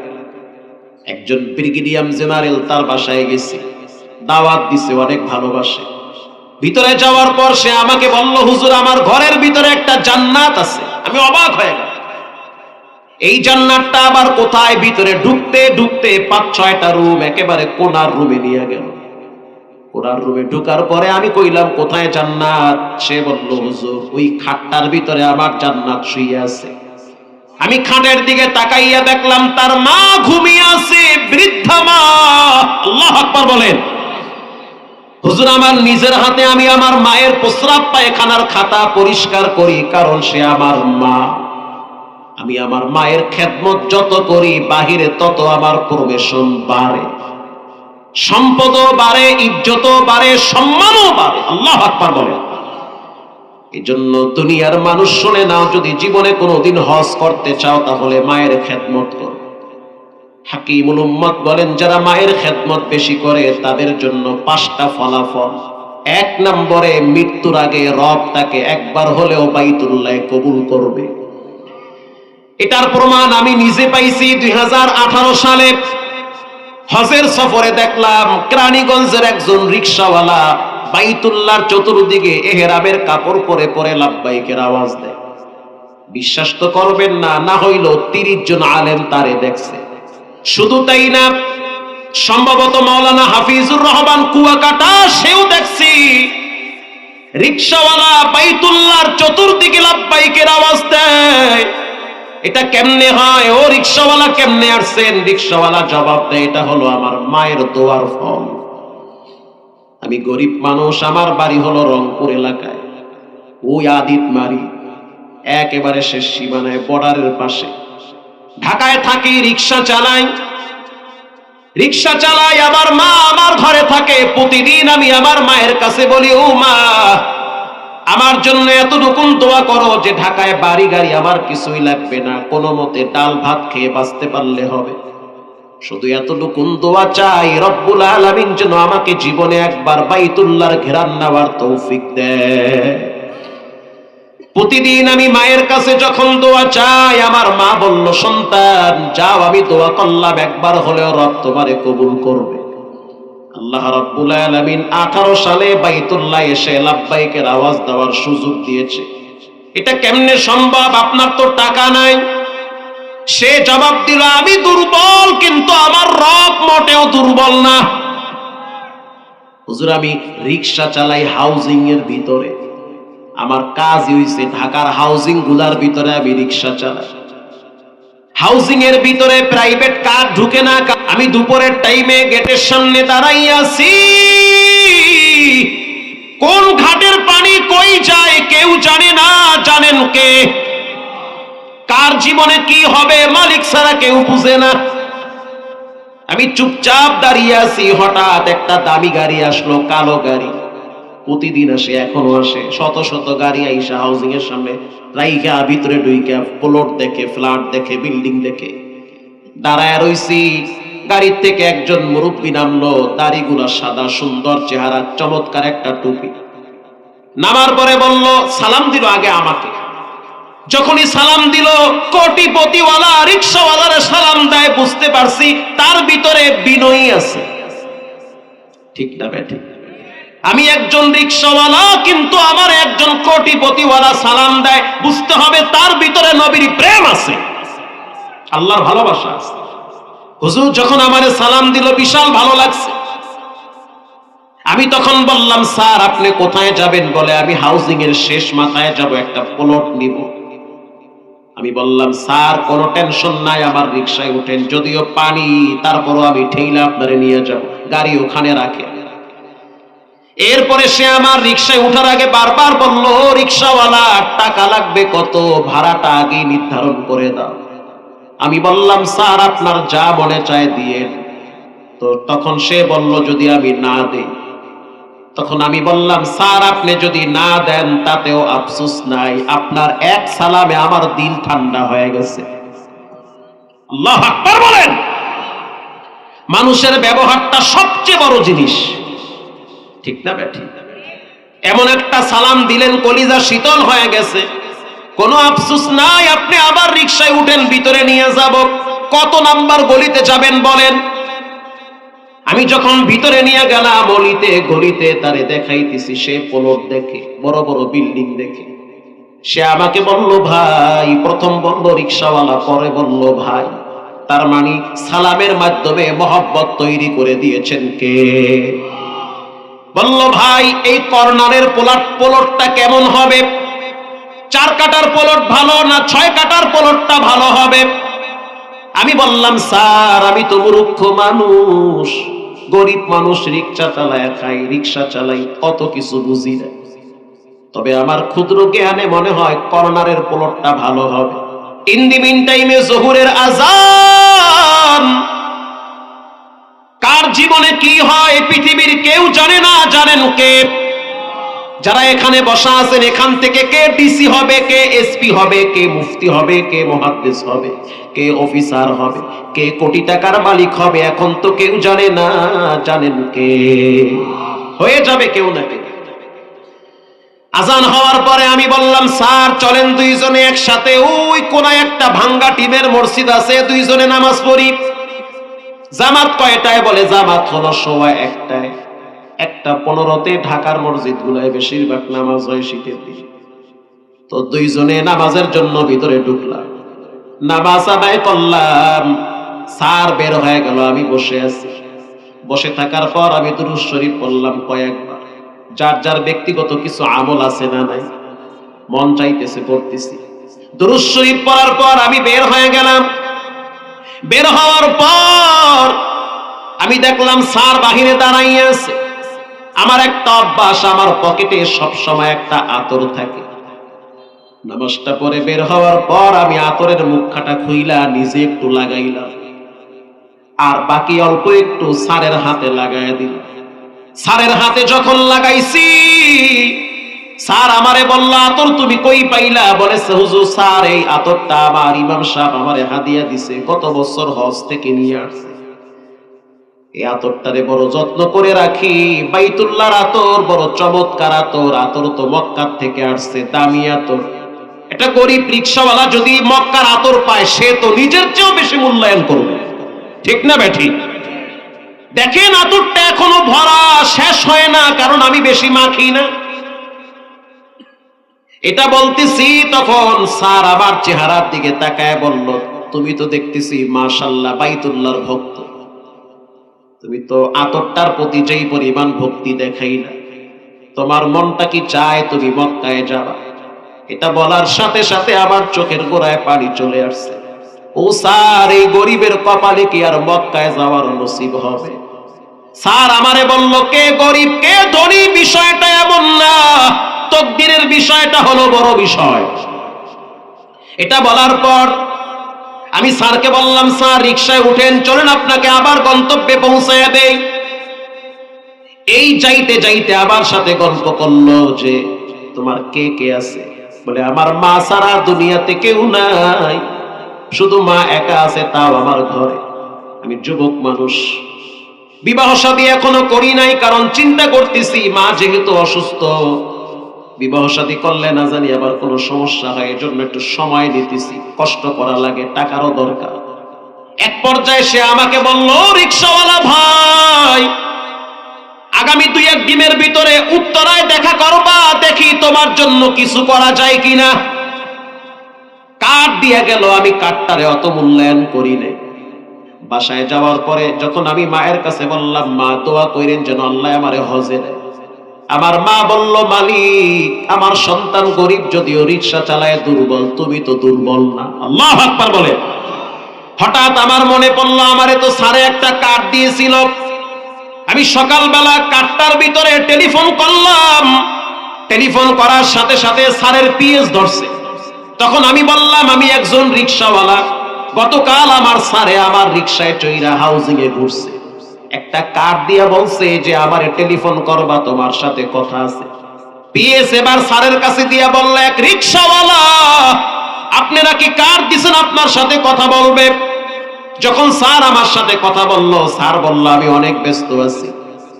একজন ব্রিগেডিয়ার জেনারেল, তার বাসায় গেছি, দাওয়াত দিছে, অনেক ভালোবাসে। ভিতরে যাওয়ার পর সে আমাকে বলল হুজুর আমার ঘরের ভিতরে একটা জান্নাত আছে। আমি অবাক হয়ে গেলাম, এই জান্নাতটা আবার কোথায়? ভিতরে ঢুকতে ঢুকতে 5-6টা রুম, একেবারে কোনার রুমে নিয়ে গেল। ওনার রুমে ঢোকার পরে আমি কইলাম কোথায় জান্নাত? সে বলল হুজুর ওই খাটটার ভিতরে আমার জান্নাত শুয়ে আছে। আমি খাটের দিকে তাকাইয়া দেখলাম তার মা ঘুমিয়ে আছে, বৃদ্ধা মা। আল্লাহু আকবার বলেন। হুজুর আমার নিজের হাতে আমি আমার মায়ের প্রস্রাব পায়খানার খাতা পরিষ্কার করি, কারণ সে আমার মা। আমি আমার মায়ের খেদমত যত করি বাহিরে তত আমার প্রবেশন বাড়ে, সম্পদও বাড়ে, ইজ্জতও বাড়ে, সম্মানও বাড়ে। আল্লাহু আকবার বলেন। এই জন্য দুনিয়ার মানুষ শুনে নাও, যদি জীবনে কোনোদিন হজ করতে চাও তাহলে মায়ের খেদমত করো। হাকিমুল উম্মত বলেন যারা মায়ের খেদমত বেশি করে তাদের জন্য 5টা ফলাফল। 1 নম্বরে মৃত্যুর আগে রব তাকে একবার হলেও বাইতুল্লাহ কবুল করবে। এটার প্রমাণ আমি নিজে পাইছি। 2018 সালে হজের সফরে দেখলাম কেরানীগঞ্জের একজন রিকশাওয়ালা বাইতুল্লাহর চতুর্দিকে এহরামের কাপড় পরে পরে লাব্বাইকের আওয়াজ দেয়। বিশ্বাস তো করবেন না, না হইল 30 জন আলেম তারে দেখছে। শুধু তাই না, সম্ভবত মাওলানা হাফিজুর রহমান কুয়াকাটা সেও দেখছি। রিকশাওয়ালা বাইতুল্লাহর চতুর্দিকে লাব্বাইকের আওয়াজ দেয়। এটা কেমনে হয়? ও রিকশাওয়ালা কেমনে আসছেন? রিকশাওয়ালা জবাব দেয় এটা হলো আমার মায়ের দোয়ার ফল। আমি গরিব মানুষ, আমার বাড়ি হলো রংপুর এলাকায়, ওই আদিত মারি একেবারে শেষ সীমানায়, বর্ডারের পাশে। ঢাকায় থাকি, রিকশা চালাই, আমার মা আমার ঘরে থাকে। প্রতিদিন আমি আমার মায়ের কাছে বলি ও মা আমার জন্য এতটুকু দোয়া করো যে ঢাকায় বাড়ি গাড়ি আমার কিছুই লাগবে না, কোনো মতে ডাল ভাত খেয়ে বাঁচতে পারলে হবে। শুধু এতটুকু দোয়া চাই রব্বুল আলামিন যেন আমাকে জীবনে একবার বাইতুল্লাহর ঘেরান নেওয়ার তৌফিক দেয়। প্রতিদিন আমি মায়ের কাছে যখন দোয়া চাই, আমার মা বলল সন্তান যাও, আমি দোয়া করলাম একবার হলেও রব তোমারে কবুল করবে। আল্লাহ রাব্বুল আলামিন 18 সালে বাইতুল্লাহ এসে লাব্বাইকের আওয়াজ দেওয়ার সুযোগ দিয়েছে। এটা কেমনে সম্ভব? আপনার তো টাকা নাই। সে জবাব দিল আমি দুর্বল, কিন্তু আমার রব মোটেও দুর্বল না। হুজুর আমি রিকশা চালাই হাউজিং এর ভিতরে, আমার কাজ হইছে ঢাকার হাউজিং গুলার ভিতরে আমি রিকশা চালাই। হাউজিং এর ভিতরে প্রাইভেট কার ঢুকে না। আমি দুপুরের টাইমে গেটের সামনে দাঁড়াইয়া আছি। কোন ঘাটের পানি কই যায় কেউ জানে না, জানেন কে? কার জীবনে কি হবে মালিক ছাড়া কেউ বুঝে না। আমি চুপচাপ দাঁড়িয়ে আছি, হঠাৎ একটা দামি গাড়ি আসলো, কালো গাড়ি। প্রতিদিন আসে, এখনো আসে, শত শত গাড়ি আইসা হাউজিং এর সামনে রাইখা ভিতরে ঢুইকা প্লট দেখে, ফ্ল্যাট দেখে, বিল্ডিং দেখে। দাঁড়ায় রইছি, গাড়ির থেকে একজন মুরব্বী নামলো, দাড়িগুলা সাদা, সুন্দর চেহারা, চমৎকার একটা টুপি। নামার পরে বলল, সালাম দিল আগে আমাকে। যখনই সালাম দিল, কোটিপতিওয়ালা রিকশাওয়ালার সালাম দেয়, বুঝতে পারছি তার ভিতরে বিনয়ী আছে। ঠিক না বেঠিক? আমি একজন রিকশাওয়ালা, কিন্তু আমার একজন কোটিপতিওয়ালা সালাম দেয়, বুঝতে হবে তার ভিতরে নবীর প্রেম আছে, আল্লাহর ভালোবাসা আছে। হুজুর যখন আমারে সালাম দিল বিশাল ভালো লাগছে। আমি তখন বললাম স্যার আপনি কোথায় যাবেন? বলে আমি হাউজিং এর শেষ মাথায় যাব, একটা প্লট নিব। আমি বললাম স্যার কোনো টেনশন নাই, আমার রিকশায় উঠেন, যদিও পানি তারপরও আমি ঠেইলা আপনারে নিয়ে যাব, গাড়ি ওখানে রাখে। এরপরে সে আমার রিকশায় ওঠার আগে বারবার বলল, রিকশাওয়ালা টাকা লাগবে কত, ভাড়াটা আগে নির্ধারণ করে দাও। আমি বললাম স্যার আপনার যা মনে চায় দিয়ে। তো তখন সে বলল যদি আমি না দেই। তখন আমি বললাম স্যার আপনি যদি না দেন তাতেও আফসোস নাই, আপনার এক সালামে আমার দিল ঠান্ডা হয়ে গেছে। আল্লাহু আকবার বলেন। মানুষের ব্যবহারটা সবচেয়ে বড় জিনিস, ঠিক না বেঠিক? এমন একটা সালাম দিলেন কলিজা শীতল হয়ে গেছে, কোনো আফসোস নাই। আপনি আবার রিকশায় উঠেন, ভিতরে নিয়ে যাব। কত নাম্বার গলিতে যাবেন বলেন? আমি যখন ভিতরে নিয়ে গেলাম গলিতে গলিতে, তারে দেখাইতেছি, সে প্লট দেখে, বড় বড় বিল্ডিং দেখে। সে আমাকে বলল ভাই, প্রথম বলল রিকশাওয়ালা, পরে বলল ভাই। তার মানে সালামের মাধ্যমে মহব্বত তৈরি করে দিয়েছেন কে? বলল ভাই এই কর্নারের প্লটটা কেমন হবে, 4 কাটার প্লট ভালো না 6 কাটার প্লটটা ভালো হবে? আমি বললাম স্যার আমি তো মূর্খ মানুষ, গরিব মানুষ, রিক্সা চালায় খাই, রিক্সা চালাই, কত কিছু বুঝি না, তবে আমার ক্ষুদ্র জ্ঞানে মনে হয় কর্নারের প্লটটা ভালো হবে। ইন দি মিন টাইমে জোহরের আযান। কার জীবনে কি হয় পৃথিবীর কেউ জানে না, জানেন কে? যারা এখানে বসা আছেন, এখান থেকে কে ডিসি হবে, কে এসপি হবে, কে মুফতি হবে, কে মুহাদ্দিস হবে, কে অফিসার হবে, কে কোটি টাকার মালিক হবে, এখন তো কেউ জানে না, জানেন কে? হয়ে যাবে কেউ না কেউ। আজান হওয়ার পরে আমি বললাম স্যার চলেন দুইজনে একসাথে ওই কোনায় একটা ভাঙ্গা টিমের মসজিদ আছে, দুইজনে নামাজ পড়ি। জামাত কয়টায়? বলে জামাত হলো 1:15। 1:15-তে ঢাকার মসজিদ গুলায় বেশিরভাগ নামাজ হয় শীতের দিনে। তো দুইজনে নামাজের জন্য ভিতরে ঢুকলাম, নামাজ আদায় করলাম, স্যার বের হয়ে গেল, আমি বসে আছি। বসে থাকার পর আমি দুরূদ শরীফ পড়লাম কয়েকবার। যার যার ব্যক্তিগত কিছু আমল আছে না নাই, মন চাইতেছে পড়তেছি। দুরূদ শরীফ পড়ার পর আমি বের হয়ে গেলাম। বের হওয়ার পর আমি দেখলাম স্যার বাহিরে দাঁড়াইয়ে আছে। আমার একটা অভ্যাস, আমার পকেটে সব সময় একটা আতর থাকে। নামাজটা পরে বের হওয়ার পর আমি আতরের মুখখাটা খুইলা নিজে একটু লাগাইলাম, আর বাকি অল্প একটু স্যারের হাতে লাগাইয়া দিলাম। স্যারের হাতে যখন লাগাইছি, স্যার আমারে বলল আতর তুমি কই পাইলা? বলে হুজুর স্যার এই আতরটা আমার ইমাম সাহেব আমারে হাদিয়া দিছে, গত বছর হজ থেকে নিয়ে আসছে। এই আতরটারে বড় যত্ন করে রাখি, বাইতুল্লাহর আতর, বড় চমৎকার আতর। আতর তো মক্কা থেকে আসছে, দামি আতর। এটা গরিব রিকশাওয়ালা যদি মক্কার আতর পায়, সে তো নিজের চেয়েও বেশি মূল্যায়ন করবে, ঠিক না বেঠি? দেখেন আতরটা এখনো ভরা, শেষ হয় না, কারণ আমি বেশি মাখি না। এটা বলতেছি, তখন স্যার আবার চেহারার দিকে তাকায় বলল তুমি তো দেখতেছি মাশাআল্লাহ বাইতুল্লাহর ভক্ত, তুমি তো আতরটার প্রতি যেই পরিমাণ ভক্তি দেখাইলা, তোমার মনটা কি চায় তুমি মক্কায় যাবা? এটা বলার সাথে সাথে আমার চোখের গোড়ায় পানি চলে আসছে। ও স্যার এই গরিবের কপালে কি আর মক্কায় যাওয়ার নসিব হবে? স্যার আমারে বলল কে গরিব কে ধনী বিষয়টা এমন না, তকদিরের বিষয়টা হলো বড় বিষয়। এটা বলার পর আমি স্যারকে বললাম স্যার রিকশায় উঠেন, চলেন আপনাকে আবার গন্তব্যে পৌঁছায় দেই। এই যাইতে যাইতে আবার সাথে গল্প করলো যে তোমার কে কে আছে? বলে আমার মা ছাড়া দুনিয়াতে কেউ নাই, শুধু মা একা আছে, তাও আমার ঘরে। আমি যুবক মানুষ, বিবাহ শাদী এখনো করি নাই, কারণ চিন্তা করতেছি মা যেহেতু অসুস্থ, বিবাহ শাদী করলে না জানি আবার কোনো সমস্যা হয়, এজন্য একটু সময় নিতেছি, কষ্ট করা লাগে, টাকারও দরকার। এক পর্যায়ে সে আমাকে বলল রিকশাওয়ালা ভাই, আগামী 2-1 দিনের ভিতরে উত্তরায় দেখা করবা, দেখি তোমার জন্য কিছু করা যায় কিনা। কার্ড দিয়ে গেল, আমি কার্ডটারে অত মূল্যায়ন করি নাই। বাসায় যাওয়ার পরে যখন আমি মায়ের কাছে বললাম মা দোয়া কইরেন যেন আল্লাহ আমারে হজে দেয়, আমার মা বলল মালিক আমার সন্তান গরিব যদিও রিকশা চালায় দুর্বল, তুমি তো দুর্বল না। আল্লাহু আকবার বলে। হঠাৎ আমার মনে পড়লো আমারে তো স্যারে একটা কার্ড দিয়েছিল, আমি সকালবেলা কার্ডটার ভিতরে টেলিফোন করলাম। টেলিফোন করার সাথে সাথে স্যারের পিএস ধরছে। তখন আমি বললাম আমি একজন রিকশাওয়ালা, গতকাল আমার স্যারে আমার রিকশায় চইরা হাউজিং এ ঘুরছে, একটা কার্ড দিয়া বলছে যে আমারে টেলিফোন করবা, তোমার সাথে কথা আছে। পিএস এবার স্যারের কাছে দিয়া বলল এক রিকশাওয়ালা আপনি নাকি কার্ড দিছেন আপনার সাথে কথা বলবে। যখন স্যার আমার সাথে কথা বলল, স্যার বলল আমি অনেক ব্যস্ত আছি,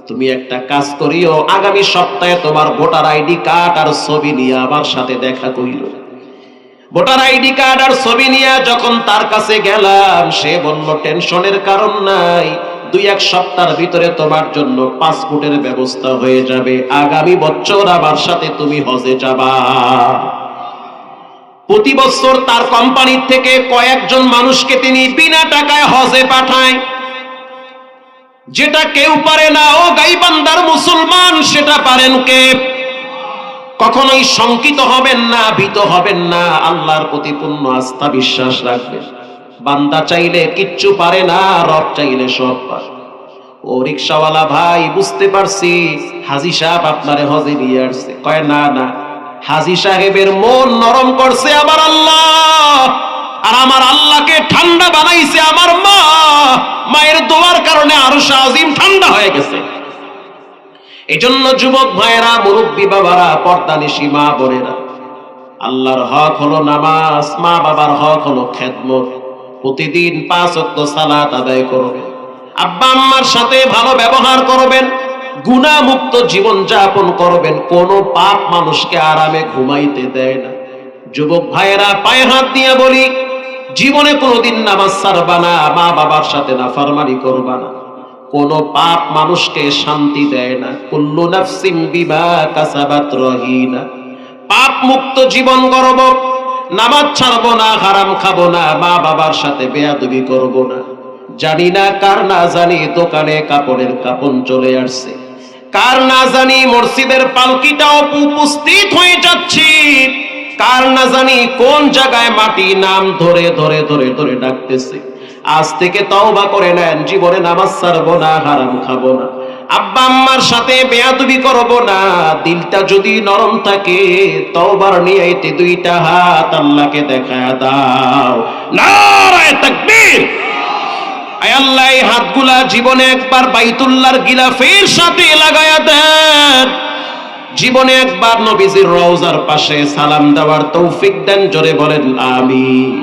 তুমি একটা কাজ করিও, আগামী সপ্তাহে তোমার ভোটার আইডি কার্ড আর ছবি নিয়ে আমার সাথে দেখা করিল। ভোটার আইডি কার্ড আর ছবি নিয়ে যখন তার কাছে গেলাম, সে বলল টেনশনের কারণ নাই, 2-1 সপ্তাহের ভিতরে তোমার জন্য পাসপোর্টের ব্যবস্থা হয়ে যাবে, আগামী বছর আমার সাথে তুমি হজে যাবা। প্রতি বছর তার কোম্পানি থেকে কয়েকজন মানুষকে তিনি বিনা টাকায় হজে পাঠায়। যেটা কেউ পারে না ও গাইবান্দার মুসলমান, সেটা পারেন কে? কখনোই শঙ্কিত হবেন না, ভীত হবেন না, আল্লাহর প্রতি পূর্ণ আস্থা বিশ্বাস রাখবেন। বান্দা চাইলে কিচ্ছু পারে না, রব চাইলে সব পারে। ও রিকশাওয়ালা ভাই, বুঝতে পারছি হাজী সাহেব আপনারে হজে নিয়ে আসছে। কয় না না, হাজী সাহেবের মন নরম করছে আমার আল্লাহ, আর আমার আল্লাহকে ঠান্ডা বানাইছে আমার মা। মায়ের দোয়ার কারণে আরশ আজিম ঠান্ডা হয়ে গেছে। এজন্য যুবক ভাইয়েরা, মুরব্বী বাবারা, পর্দানিশী মা বোনেরা, আল্লাহর হক হলো নামাজ, মা বাবার হক হলো খেদমত। প্রতিদিন 5 ওয়াক্ত সালাত আদায় করবেন, আব্বা আম্মার সাথে ভালো ব্যবহার করবেন, গুনাহ মুক্ত জীবন যাপন করবেন। কোন পাপ মানুষকে আরামে ঘুমাইতে দেয় না। যুবক ভাইয়েরা, পায়ে হাত দিয়ে বলি, জীবনে কোনোদিন নামাজ ছাড়বা না, মা বাবার সাথে নাফরমানি করবা না। কোন পাপ মানুষকে শান্তি দেয় না। কুল্লু নাফসিন বিমা কাসাবাত রহিনা। পাপ মুক্ত জীবন গড়ব, নামাজ ছাড়বো না, হারাম খাবো না, মা বাবার সাথে বেয়াদবি করব না। জানি না কার না জানি দোকানে কাপড়ের কাপন চলে আসছে, কার না জানি মসজিদের পালকিটাও উপস্থিত হয়ে যাচ্ছি, কার না জানি কোন জায়গায় মাটি নাম ধরে ধরে ধরে ধরে ডাকতেছে। আজ থেকে তওবা করে নেন, জীবনে নামাজ ছাড়বো না, হারাম খাবো না, আব্বা আম্মার সাথে বেয়াদবি করব না। দিলটা যদি নরম থাকে, তওবার নিয়তে 2টা হাত আল্লাহকে দেখায়া দাও। নারায়ে তাকবীর। আয় আল্লাহ, এই হাতগুলা জীবনে একবার বাইতুল্লাহর গিলাফের সাথে লাগায়া দেন। জীবনে একবার নবীজির রওজার পাশে সালাম দেওয়ার তৌফিক দেন। জোরে বলেন আমিন।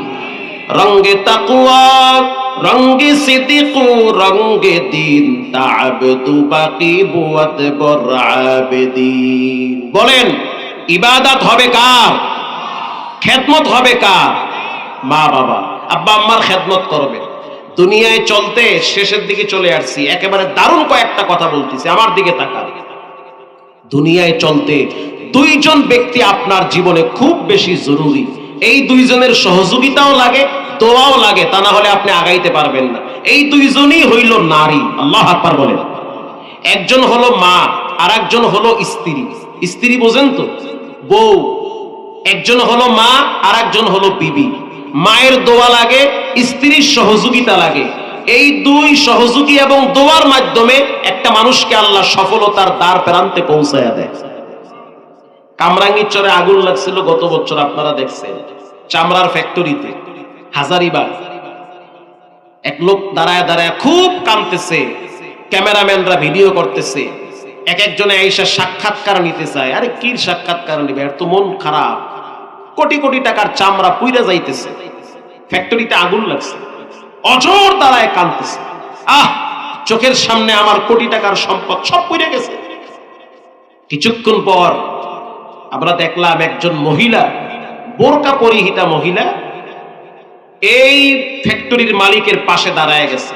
রঙ্গে তাকওয়া, রঙ্গে সিদ্দিক, রঙ্গে দিন, তা'বদু বাকি বুয়াত বর আবেদিন। বলেন, ইবাদত হবে কার? খেদমত হবে কার? মা বাবা, আব্বা আম্মার খেদমত করবেন। দুনিয়ায় চলতে শেষের দিকে চলে আসছি, একেবারে দারুণ কয়েকটা কথা বলতেছি, আমার দিকে তাকান। দুনিয়ায় চলতে 2 জন ব্যক্তি আপনার জীবনে খুব বেশি জরুরি। এই 2 জনের সহযোগিতাও লাগে, দোয়াও লাগে, তা না হলে আপনি আগাইতে পারবেন না। এই 2 জনই হইল নারী। আল্লাহু আকবার বলেন। একজন হলো মা, আর একজন হলো স্ত্রী। স্ত্রী বোঝেন তো, বউ। একজন হলো মা, আর একজন হলো বিবি। মায়ের দোয়া লাগে, স্ত্রীর সহযোগিতা লাগে। এই 2 সহযোগী এবং দোয়ার মাধ্যমে একটা মানুষকে আল্লাহ সফলতার দ্বার প্রান্তে পৌঁছায়া দেয়। কামরাঙ্গীরচরে আগুন লাগছিল গত বছর, আপনারা দেখছেন, চামড়ার ফ্যাক্টরিতে হাজারিবাগ। এক লোক দাঁড়ায় দাঁড়ায় খুব কাঁদতেছে, ক্যামেরাম্যানরা ভিডিও করতেছে। একজনে আইসা সাক্ষাৎকার নিতে চায়। আরে কি সাক্ষাৎকার নিবে, এর তো মন খারাপ, কোটি কোটি টাকার চামড়া পুইরা যাইতেছে, ফ্যাক্টরিতে আগুন লাগছে, অজর দাঁড়ায় কাঁদতেছে। চোখের সামনে আমার কোটি টাকার সম্পদ সব পুড়ে গেছে। কিছুক্ষণ পর আমরা দেখলাম একজন মহিলা, বোরকা পরিহিতা মহিলা, এই ফ্যাক্টরির মালিকের পাশে দাঁড়ায় গেছে।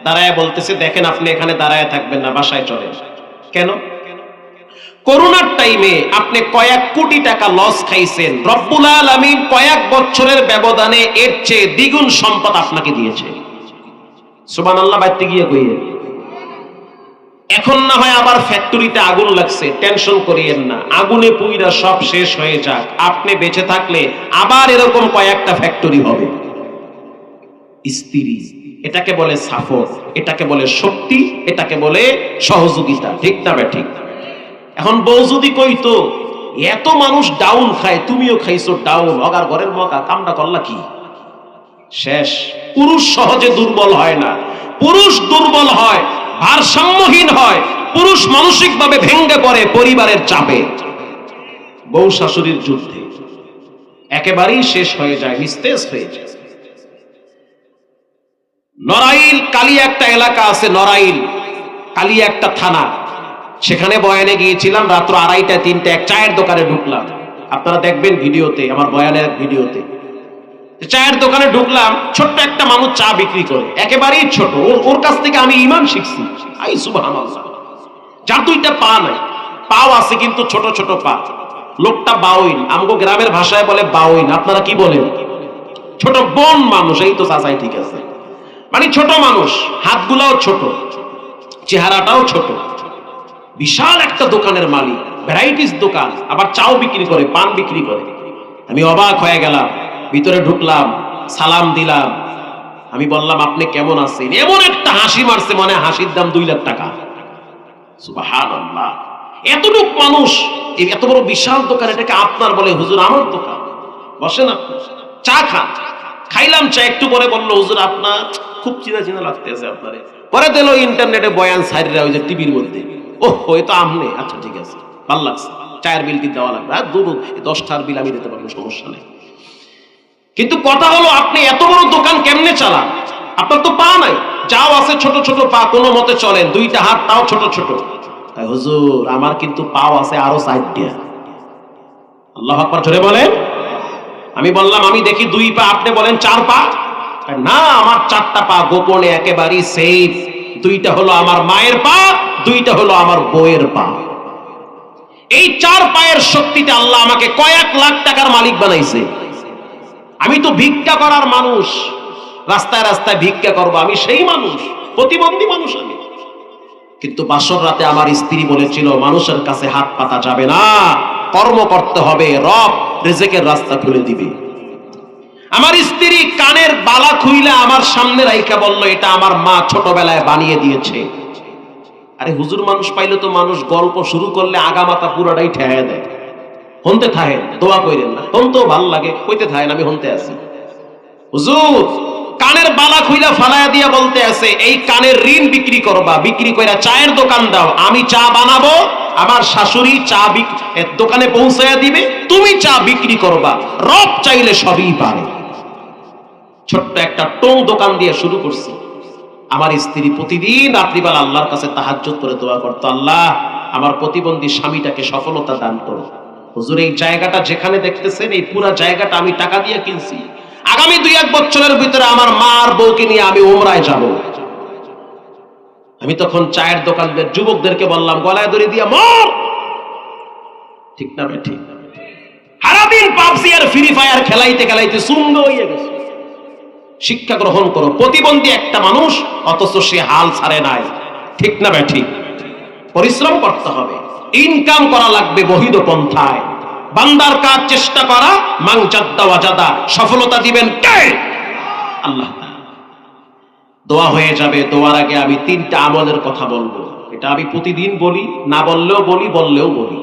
দাঁড়ায় বলতেছে, দেখেন আপনি এখানে দাঁড়ায় থাকবেন না, বাসায় চলেন। কেন? করোনার টাইমে আপনি কয়েক কোটি টাকা লস খাইছেন, রব্বুল আলামিন কয়েক বছরের ব্যবধানে এর চেয়ে দ্বিগুণ সম্পদ আপনাকে দিয়েছে। সুবহানাল্লাহ। বাইতে গিয়ে কইয়ে, এখন না হয় আবার ফ্যাক্টরিতে আগুন লাগছে, টেনশন করিয়েন না, আগুনে পুইরা সব শেষ হয়ে যাক, আপনি বেঁচে থাকলে আবার এরকম কয়েকটা ফ্যাক্টরি হবে। স্ত্রী, এটাকে বলে সাপোর্ট, এটাকে বলে শক্তি, এটাকে বলে সহযোগিতা। ঠিক না ঠিক? এখন বউ যদি কইতো, এত মানুষ ডাউন খায়, তুমিও খাইছো ডাউন, অগার ঘরের মকা, কামটা করলা কি? শেষ। পুরুষ সহজে দুর্বল হয় না, পুরুষ দুর্বল হয়, ভারসাম্যহীন হয়, পুরুষ মানসিকভাবে ভেঙে পড়ে পরিবারের চাপে, বউ শাশুড়ির যুদ্ধে একেবারেই শেষ হয়ে যায়, নিস্তেজ হয়ে যায়। নড়াইল কালী একটা এলাকা আছে, নড়াইল কালী একটা থানা, সেখানে বয়ানে গিয়েছিলাম। রাত্র 2:30 3টা এক চায়ের দোকানে ঢুকলাম, আপনারা দেখবেন ভিডিওতে, আমার বয়ানের ভিডিওতে। চায়ের দোকানে ঢুকলাম, ছোট্ট একটা মানুষ চা বিক্রি করে, একেবারেই ছোট। ওর কাছ থেকে আমি ঈমান শিখছি। আই সুবহানাল্লাহ। যার 2টা পা নাই, পাও আছে কিন্তু ছোট ছোট পা। লোকটা বাউইন, আমগো গ্রামের ভাষায় বলে বাউইন, আপনারা কি বলেন? ছোট বন মানুষ। এই তো চাচাই ঠিক আছে, মানে ছোট মানুষ, হাতগুলাও ছোট। চেহারাটাও ছোট, বিশাল একটা দোকানের মালিক, ভ্যারাইটিস দোকান, আবার চাও বিক্রি করে, পান বিক্রি করে। আমি অবাক হয়ে গেলাম, ভিতরে ঢুকলাম, সালাম দিলাম। আমি বললাম আপনি কেমন আছেন? এমন একটা হাসি মারছে, মানে হাসির দাম 2 লাখ টাকা। সুবহানাল্লাহ, এতটুক মানুষ এই এত বড় বিশাল দোকান, এটাকে আপনার বলে? হুজুর আমার দোকান, বসেন আপনি, চা খান। খাইলাম চা, একটু পরে বললো হুজুর আপনার খুব চিনা চিনা লাগতেছে আপনারে। পরে দিল ইন্টারনেটে বয়ান সাইডরা, ওই যে টিভির মধ্যে। ওহ, এ তো আমনে, আচ্ছা ঠিক আছে, ভালো লাগছে, চায়ের বিল কি দেওয়া লাগবে? আর দূর, 10টার বিল আমি দিতে পারবো, সমস্যা নেই। কিন্তু কথা হলো, আপনি এত বড় দোকান কেমনে চালান? আপনার তো পা নাই, যাও আছে ছোট ছোট পা, কোনো মতে চলেন, 2টা হাত তাও ছোট ছোট। তাই হুজুর আমার কিন্তু পাও আছে আরো 4টা। আল্লাহু আকবার জোরে বলেন। আমি বললাম আমি দেখি 2 পা, আপনি বলেন 4 পা। না, আমার 4টা পা গোপনে একেবারেই সেফ। 2টা হলো আমার মায়ের পা, 2টা হলো আমার বউয়ের পা। এই 4 পায়ের শক্তিতে আল্লাহ আমাকে কয়েক লাখ টাকার মালিক বানাইছে। আমি তো ভিক্ষা করার মানুষ, রাস্তায় রাস্তায় ভিক্ষা করবো, আমি সেই মানুষ, প্রতিবন্ধী মানুষ আমি। কিন্তু বাসর রাতে আমার স্ত্রী বলেছিল মানুষের কাছে হাত পাতা যাবে না, কর্ম করতে হবে, রব রিজিকের রাস্তা খুলে দিবে। আমার স্ত্রী কানের বালা খুইলে আমার সামনে রাইখা বলল এটা আমার মা ছোটবেলায় বানিয়ে দিয়েছে। আরে হুজুর, মানুষ পাইলে তো মানুষ গল্প শুরু করলে আগামাতা পুরাটাই ঠেয়া দেয়। হনতে থাকেন, দোয়া কইরেন না, হনতেও ভাল লাগে, কইতে থাকেন, আমি হনতে আছি। হুজুর কানের বালা খুইলা ফালায়া দিয়া বলতে আছে এই কানের ঋণ বিক্রি করবা, বিক্রি কইরা চায়ের দোকান দাও, আমি চা বানাবো, আমার শাশুড়ি চা দোকানে পৌঁছায়া দিবে, তুমি চা বিক্রি করবা, রব চাইলে সবই পারে। ছোট্ট একটা টং দোকান দিয়ে শুরু করছি। আমার স্ত্রী প্রতিদিন রাত্রিবেলা আল্লাহর কাছে তাহাজ্জুদ করে দোয়া করতো, আল্লাহ আমার প্রতিবন্ধী স্বামীটাকে সফলতা দান করো। হুজুর এই জায়গাটা যেখানে দেখতেছেন, এই পুরো জায়গাটা আমি টাকা দিয়ে কিনছি। আগামী 2-1 বছরের ভিতরে আমার মা আর বউকে নিয়ে আমি উমরায় যাব। আমি তখন চায়ের দোকানদের যুবকদেরকে বললাম গলায় দড়ি দিয়ে মর। ঠিক না ভাই? ঠিক। সারাদিন পাবজি আর ফ্রি ফায়ার খেলাইতে খেলাইতে সুঙ্গ হয়ে গেছে। শিক্ষা গ্রহণ করো, প্রতিবন্ধী একটা মানুষ অথচ সে হাল ছাড়ে নাই। ঠিক না ভাই? ঠিক। পরিশ্রম করতে হবে, ইনকাম করা লাগবে বহিদ পন্থায়। বান্দার কাজ চেষ্টা করা, মান জাদ্দা ওয়াজাদা, সফলতা দিবেন কে? আল্লাহ। দোয়া হয়ে যাবে, দোয়ার আগে আমি 3টা আমলের কথা বলবো। এটা আমি প্রতিদিন বলি, না বললেও বলি, বললেও বলি।